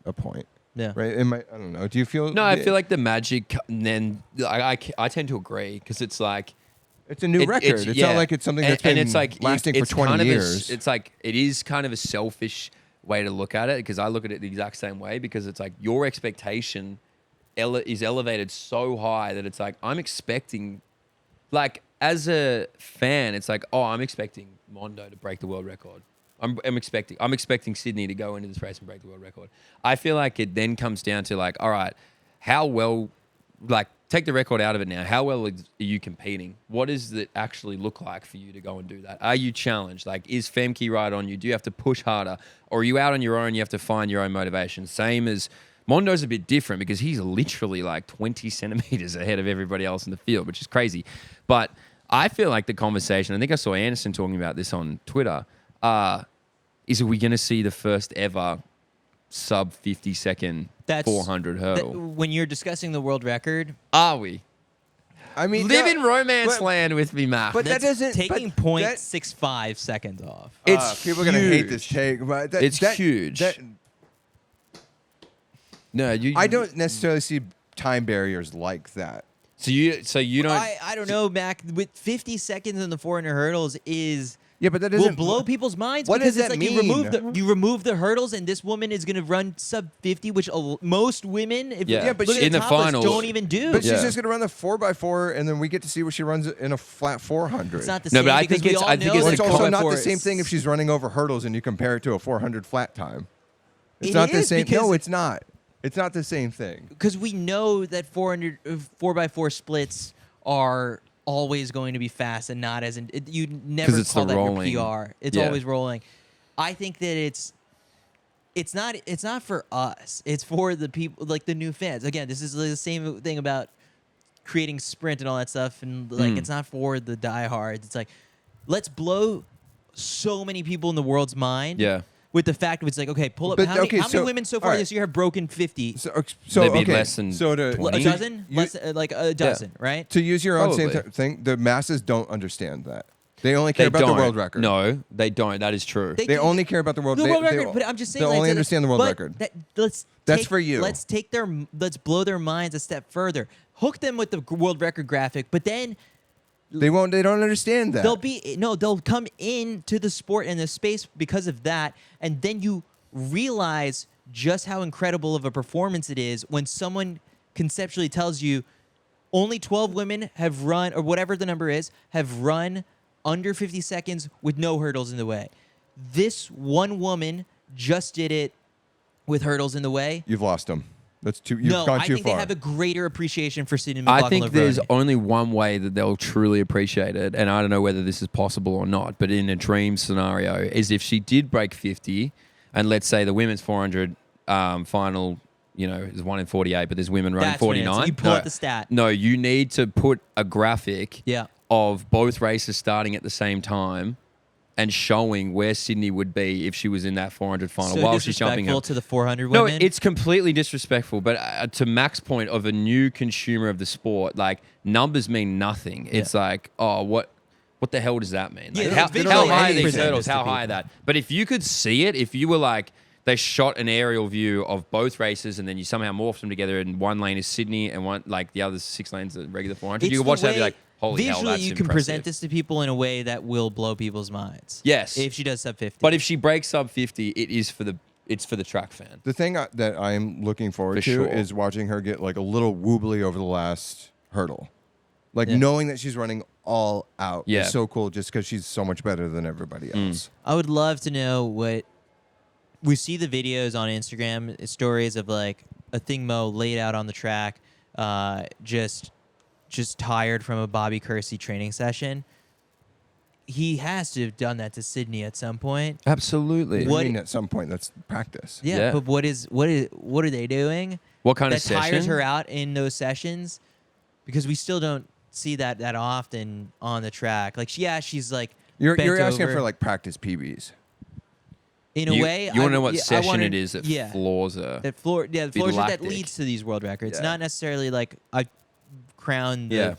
a point. Yeah. Right? I don't know. Do you feel? No, I feel like the magic. And then I tend to agree because it's like It's a new record. It's not like it's something that's been it's like lasting it's for 20 kind of years. it's like it is kind of a selfish way to look at it, because I look at it the exact same way, because it's like your expectation is elevated so high that it's like I'm expecting, like as a fan, it's like, oh, I'm expecting Mondo to break the world record. I'm expecting Sydney to go into this race and break the world record. I feel like it then comes down to like, all right, how well, like take the record out of it now. How well are you competing? What does it actually look like for you to go and do that? Are you challenged? Like, is Femke right on you? Do you have to push harder? Or are you out on your own? You have to find your own motivation. Same as Mondo's a bit different because he's literally like 20 centimeters ahead of everybody else in the field, which is crazy. But I feel like the conversation, I think I saw Anderson talking about this on Twitter, is are we going to see the first ever sub 50-second 400 hurdle? When you're discussing the world record, Are we? I mean, Live in romance land with me, Matt. but that doesn't taking but 0.65 seconds off. It's people are gonna hate huge. this take. But It's huge. No, you. I don't necessarily see time barriers like that. So you don't. I don't know, Mac. With 50 seconds in the 400 hurdles is Yeah, but that will doesn't blow people's minds What because does it's that like mean? you remove the hurdles, and this woman is going to run sub 50, which most women, if Yeah. you but look she- at in the the topless, finals- don't even do. But Yeah. she's just gonna run the 4x4, and then we get to see what she runs in a flat 400. It's not the No, same. but I because think we it's- all I think know it's Well, that it's a also going not for the same it. thing if she's running over hurdles and you compare it to a 400 flat time. It's It not the is, same. because- No, it's not. It's not the same thing. Because we know that 4x4 splits are always going to be fast and not as you never 'Cause it's call the that rolling. your PR. It's Yeah. always rolling. I think that it's not for us. It's for the people, like the new fans. Again, this is the same thing about creating sprint and all that stuff, and like it's not for the diehards. It's like, let's blow so many people in the world's mind. Yeah. With the fact of it's like, okay, pull up. But, How many, okay, how many so- women so all far right. this year have broken 50? So Maybe okay, less than so to 20. A dozen? you- Less, like a dozen, right? to use your own same Probably. thing, the masses don't understand that. They only care They about don't. the world record. No, they don't. That is true. They only care about the world, The world they- record, but I'm just saying, They like, only that- understand the world but record. That's That's for you. Let's blow their minds a step further. Hook them with the world record graphic, but then They won't. They don't understand that. they'll come into the sport and the space because of that, and then you realize just how incredible of a performance it is when someone conceptually tells you only 12 women have run, or whatever the number is, have run under 50 seconds with no hurdles in the way. This one woman just did it with hurdles in the way. You've lost them. That's too. You've No, gone I too think far. they have a greater appreciation for Sydney I McLaughlin-Levrone. think there's only one way that they'll truly appreciate it, and I don't know whether this is possible or not, but in a dream scenario, is if she did break 50, and let's say the women's 400 final, is 1 in 48, but there's women running That's when it is. 49. You pull out the stat. No, you need to put a graphic Yeah. of both races starting at the same time and showing where Sydney would be if she was in that 400 final So while she's jumping disrespectful up. to the 400 No, women. it's completely disrespectful. But to Mac's point of a new consumer of the sport, like numbers mean nothing. It's like, oh, what the hell does that mean? Like, Yeah, how, it's visually how high are these presented hurdles? to How high are people. that? But if you could see it, if you were like, they shot an aerial view of both races and then you somehow morphed them together and one lane is Sydney and one, like the other 6 lanes are regular 400, It's you could the watch that and be way- like, holy hell, visually that's you can present impressive. this to people in a way that will blow people's minds. Yes. If she does sub 50. But if she breaks sub 50, it's for the track fan. The thing that I'm looking forward For to sure. is watching her get like a little wobbly over the last hurdle. Like Yeah. knowing that she's running all out Yeah. is so cool just because she's so much better than everybody else. I would love to know what we see the videos on Instagram, stories of like a thing Mo laid out on the track, just tired from a Bobby Kersey training session. He has to have done that to Sydney at some point. Absolutely. What- I mean, at some point, that's practice. Yeah, Yeah. but what are they doing? What kind that of session? tires her out in those sessions? Because we still don't see that often on the track. Like, she's like You're bent asking over. for like practice PBs. In a way, You want to know what I session wanted- it is that yeah. floors her? That floor, yeah, the Be floor that lactic. leads to these world records. Yeah. Not necessarily like I crown Yeah.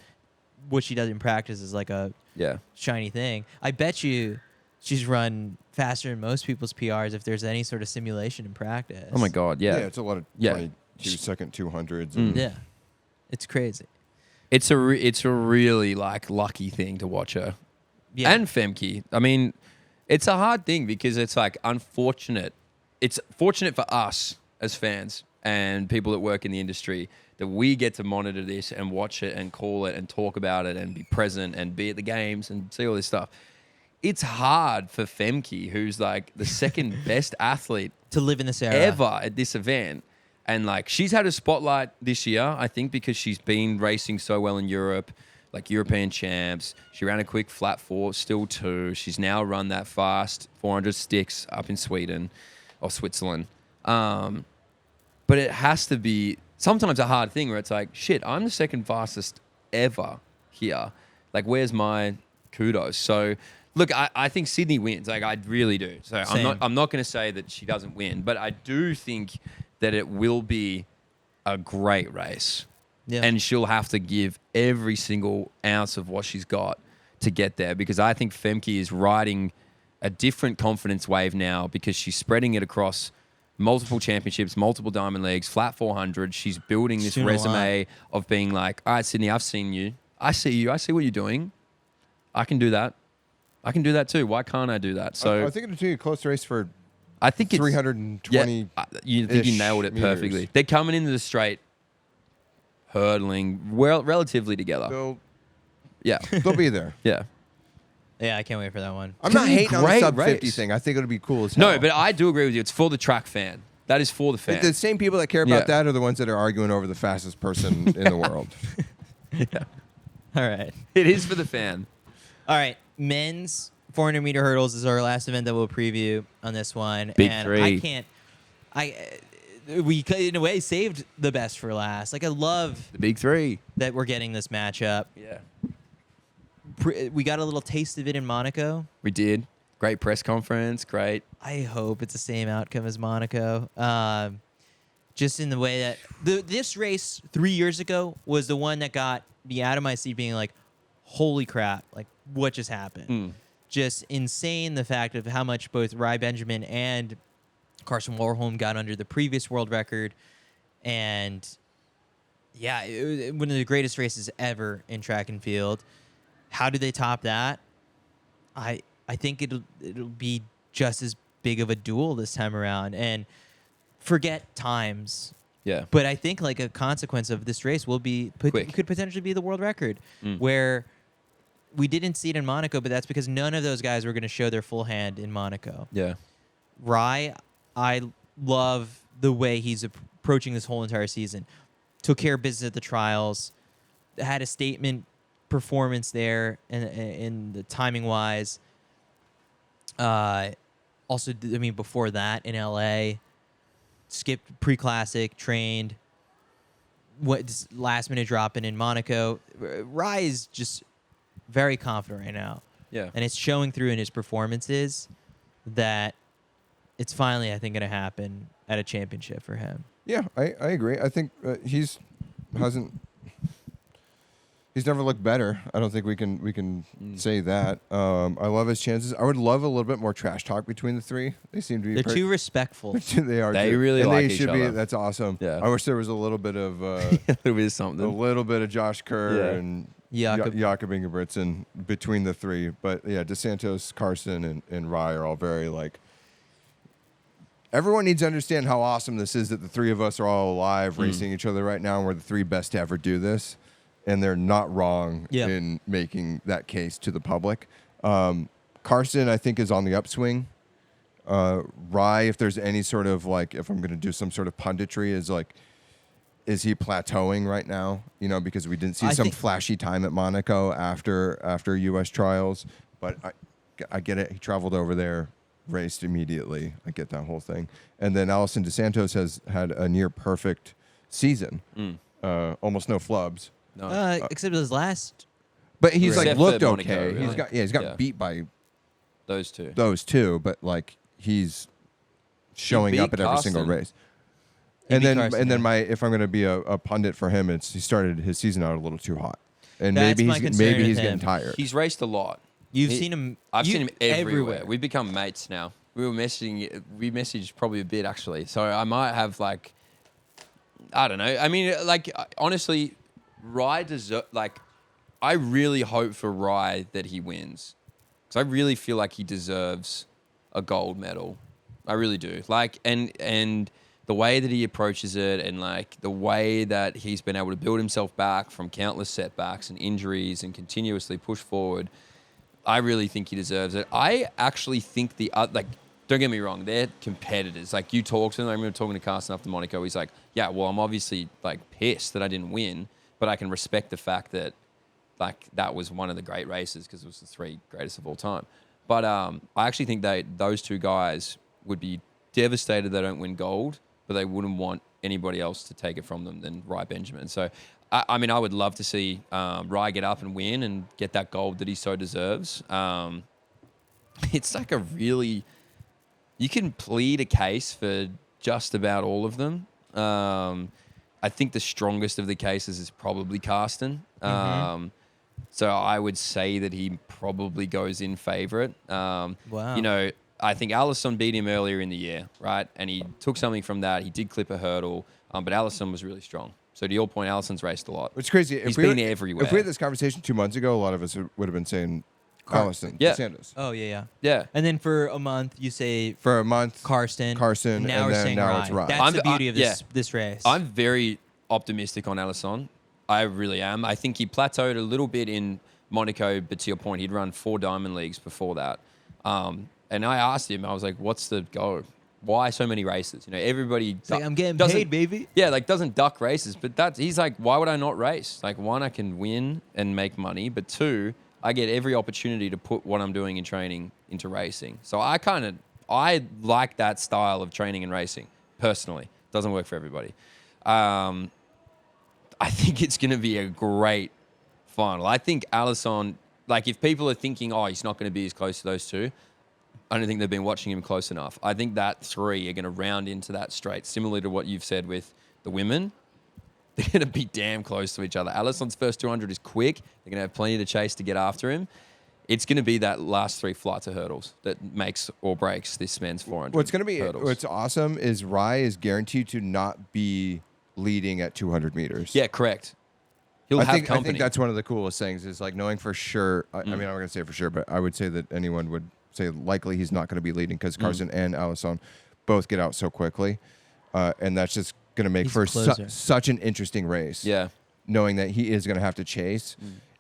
what she does in practice is like a Yeah. shiny thing. I bet you she's run faster than most people's PRs if there's any sort of simulation in practice. Oh my God. Yeah, Yeah. it's a lot of Yeah. 22-second 200s. Mm. And Yeah, it's crazy. It's a really like lucky thing to watch her. Yeah. And Femke. I mean, it's a hard thing because it's like unfortunate. It's fortunate for us as fans and people that work in the industry that we get to monitor this and watch it and call it and talk about it and be present and be at the games and see all this stuff. It's hard for Femke, who's like the second best athlete to live in this era ever at this event. And like she's had a spotlight this year, I think, because she's been racing so well in Europe, like European champs. She ran a quick flat 4, still 2. She's now run that fast 400 sticks up in Sweden or Switzerland. But it has to be sometimes a hard thing where it's like, shit, I'm the second fastest ever here. Like, where's my kudos? So, look, I think Sydney wins. Like, I really do. So Same. I'm not going to say that she doesn't win, but I do think that it will be a great race. Yeah. And she'll have to give every single ounce of what she's got to get there, because I think Femke is riding a different confidence wave now because she's spreading it across multiple championships, multiple Diamond Leagues, flat 400. She's building this She's doing a lot. resume of being like, all right, Sydney, I've seen you. I see you. I see what you're doing. I can do that. I can do that too. Why can't I do that? So I think it'll be a close race for I think it's 320. you think you nailed it perfectly. meters. They're coming into the straight, hurdling relatively together. Yeah, They'll be there. yeah. Yeah, I can't wait for that one. I'm It's not gonna be hating on the great sub 50 race. thing. I think it'll be cool as hell. No, but I do agree with you. It's for the track fan. That is for the fan. The same people that care about Yeah. that are the ones that are arguing over the fastest person in the world. All right. It is for the fan. All right. Men's 400-meter hurdles is our last event that we'll preview on this one. Big and three. We, in a way, saved the best for last. Like, I love The big three. that we're getting this matchup. Yeah. We got a little taste of it in Monaco. We did. Great press conference. Great. I hope it's the same outcome as Monaco. Just in the way that this race 3 years ago was the one that got me out of my seat being like, holy crap, like what just happened? Just insane, the fact of how much both Rai Benjamin and Carson Warholm got under the previous world record. And yeah, it was one of the greatest races ever in track and field. How do they top that? I think it'll be just as big of a duel this time around. And forget times. Yeah. But I think like a consequence of this race will be Quick. could potentially be the world record, where we didn't see it in Monaco, but that's because none of those guys were going to show their full hand in Monaco. Yeah. Rai, I love the way he's approaching this whole entire season. Took care of business at the trials, had a statement performance there, in the timing wise. Also, I mean, before that in LA, skipped pre-classic, trained. What last minute dropping in Monaco. Rai is just very confident right now. Yeah. And it's showing through in his performances that it's finally, I think, going to happen at a championship for him. Yeah, I agree. I think he's never looked better. I don't think we can say that. I love his chances. I would love a little bit more trash talk between the three. They seem to be They're too respectful. they are. They too. really and like they each should be. other. That's awesome. Yeah. I wish there was a little bit of A little bit of something. a little bit of Josh Kerr Yeah. and Jakob. Jakob Ingebrigtsen between the three. But yeah, DeSantos, Carson, and Rai are all very like. Everyone needs to understand how awesome this is that the three of us are all alive racing each other right now, and we're the three best to ever do this. And they're not wrong in making that case to the public. Carson, I think, is on the upswing. Rai, if there's any sort of like, if I'm going to do some sort of punditry, is like, is he plateauing right now? You know, because we didn't see some flashy time at Monaco after U.S. trials. But I get it. He traveled over there, raced immediately. I get that whole thing. And then Allison DeSantos has had a near perfect season. Almost no flubs. No. Except his last. But he's Except like for looked Monaco, okay. really. He's got Yeah. beat by Those two. those two, but like he's showing beat up at every single Carson. race. He And beat then Carson, yeah. if I'm going to be a pundit for him, it's he started his season out a little too hot, and That's my maybe concern he's with getting him. tired. He's raced a lot. You've seen him. I've seen him everywhere. We've become mates now. We messaged probably a bit actually. So I might have like, I don't know. I mean, like honestly, Rai I really hope for Rai that he wins. Because I really feel like he deserves a gold medal. I really do. Like, and the way that he approaches it and like the way that he's been able to build himself back from countless setbacks and injuries and continuously push forward, I really think he deserves it. I actually think don't get me wrong, they're competitors. Like, you talk to them. I remember talking to Carson after Monaco. He's like, yeah, well, I'm obviously like pissed that I didn't win, but I can respect the fact that like that was one of the great races because it was the 3 greatest of all time. But I actually think those 2 guys would be devastated they don't win gold, but they wouldn't want anybody else to take it from them than Rai Benjamin. So, I mean, I would love to see Rai get up and win and get that gold that he so deserves. It's like you can plead a case for just about all of them. I think the strongest of the cases is probably Karsten. So I would say that he probably goes in favourite. Wow. You know, I think Allison beat him earlier in the year, right? And he took something from that. He did clip a hurdle, but Allison was really strong. So to your point, Allison's raced a lot. Which is crazy. He's been everywhere. If we had this conversation 2 months ago, a lot of us would have been saying Allison, Yeah. DeSantis. Oh, yeah. Yeah. And then for a month, you say For a month, Karsten. Carson, Now and we're then saying now Rai. it's Rai. That's the beauty of this race. I'm very optimistic on Allison. I really am. I think he plateaued a little bit in Monaco, but to your point, he'd run 4 Diamond Leagues before that. And I asked him, I was like, what's the go? Why so many races? You know, everybody... like, I'm getting doesn't- paid, baby. Yeah, like doesn't duck races. But he's like, why would I not race? Like, 1, I can win and make money. But 2, I get every opportunity to put what I'm doing in training into racing. So I like that style of training and racing, personally. Doesn't work for everybody. I think it's going to be a great final. I think Allison, like if people are thinking, oh, he's not going to be as close to those 2, I don't think they've been watching him close enough. I think that 3 are going to round into that straight, similar to what you've said with the women. They're going to be damn close to each other. Allison's first 200 is quick. They're going to have plenty to chase to get after him. It's going to be that last 3 flights of hurdles that makes or breaks this man's 400 What's going to be hurdles. what's awesome is Rai is guaranteed to not be leading at 200 meters. Yeah, correct. He'll have company. I think that's one of the coolest things is like knowing for sure. I mean, I'm not going to say for sure, but I would say that anyone would say likely he's not going to be leading because Carson and Allison both get out so quickly. And that's just going to make He's for a closer. such an interesting race. Yeah. Knowing that he is going to have to chase.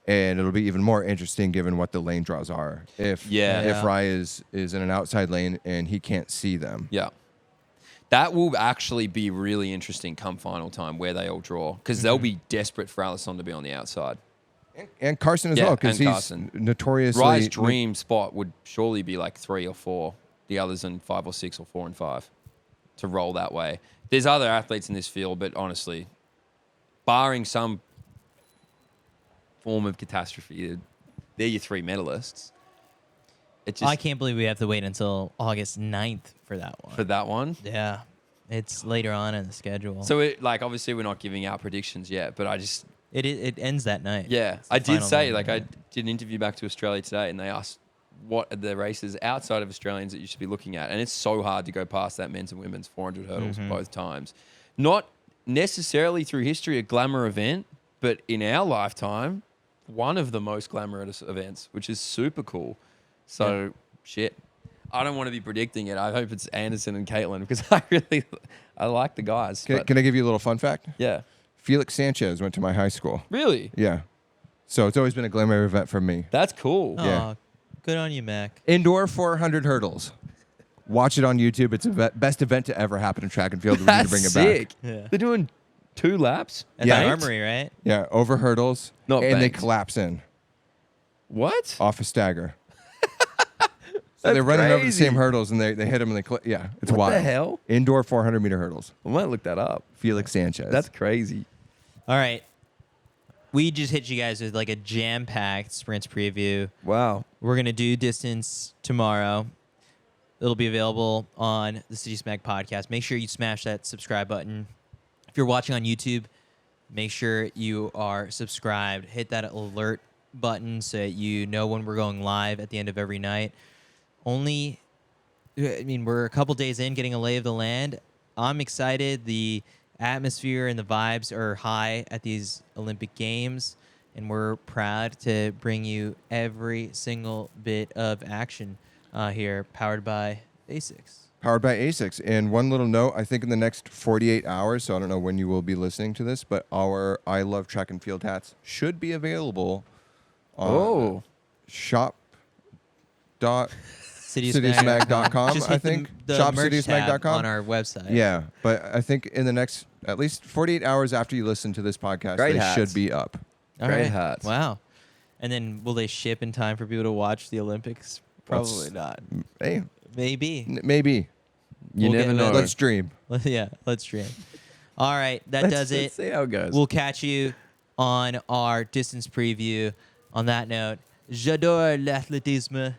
And it'll be even more interesting given what the lane draws are. If Rai is in an outside lane and he can't see them. Yeah. That will actually be really interesting come final time where they all draw because they'll be desperate for Allison to be on the outside. And Carson as well because and he's Carson. notoriously... Rai's dream spot would surely be like 3 or 4. The others in 5 or 6 or 4 and 5 to roll that way. There's other athletes in this field, but honestly, barring some form of catastrophe, they're your 3 medalists. It just, I can't believe we have to wait until August 9th for that one. for that one. Yeah. It's later on in the schedule. So, obviously, we're not giving out predictions yet, but I just... It ends that night. Yeah, It's the I did final say, night. I did an interview back to Australia today, and they asked what are the races outside of Australians that you should be looking at. And it's so hard to go past that men's and women's 400 hurdles both times. Not necessarily through history a glamour event, but in our lifetime, one of the most glamorous events, which is super cool. So, shit. I don't want to be predicting it. I hope it's Anderson and Caitlin because I like the guys. Can I give you a little fun fact? Yeah. Felix Sanchez went to my high school. Really? Yeah. So it's always been a glamour event for me. That's cool. Aw, Yeah. Good on you, Mac. Indoor 400 hurdles. Watch it on YouTube. It's the best event to ever happen in track and field. We need That's to bring it sick. back. Yeah. They're doing 2 laps. At Yeah. the Armory, right? Yeah, over hurdles. Not and they banked. collapse in What? off a stagger. So That's they're running over the crazy. same hurdles and they hit them and they yeah, it's What wild. the hell? Indoor 400-meter hurdles. I might look that up. Felix Sanchez. That's crazy. All right. We just hit you guys with like a jam-packed sprints preview. Wow. We're going to do distance tomorrow. It'll be available on the CITIUS Mag podcast. Make sure you smash that subscribe button. If you're watching on YouTube, make sure you are subscribed. Hit that alert button so that you know when we're going live at the end of every night. We're a couple days in getting a lay of the land. I'm excited. The atmosphere and the vibes are high at these Olympic Games, and we're proud to bring you every single bit of action here, powered by Asics. Powered by Asics. And one little note, I think in the next 48 hours, so I don't know when you will be listening to this, but our I Love Track and Field hats should be available on shop.citiusmag.com, Just I hit think. the merch tab Shop.citiusmag.com. on our website. Yeah, but I think in the next at least 48 hours after you listen to this podcast, Great they hats. should be up. All Great right. hats. Wow. And then will they ship in time for people to watch the Olympics? Probably not. Hey, Maybe. maybe. You We'll never get- know. Let's dream. Yeah, let's dream. All right, that does it. Let's see how it goes. We'll catch you on our distance preview. On that note, j'adore l'athlétisme.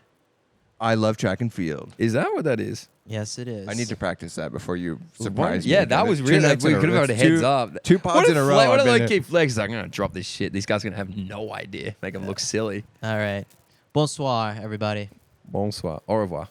I love track and field. Is that what that is? Yes, it is. I need to practice that before you surprise me. Yeah, again. that was Two really. nights We in a could have row. had a That's heads two- up. Two pods in a row. What I've if been like in. keep Flex is like, I'm gonna drop this shit. These guys are gonna have no idea. Make them look silly. All right. Bonsoir, everybody. Bonsoir. Au revoir.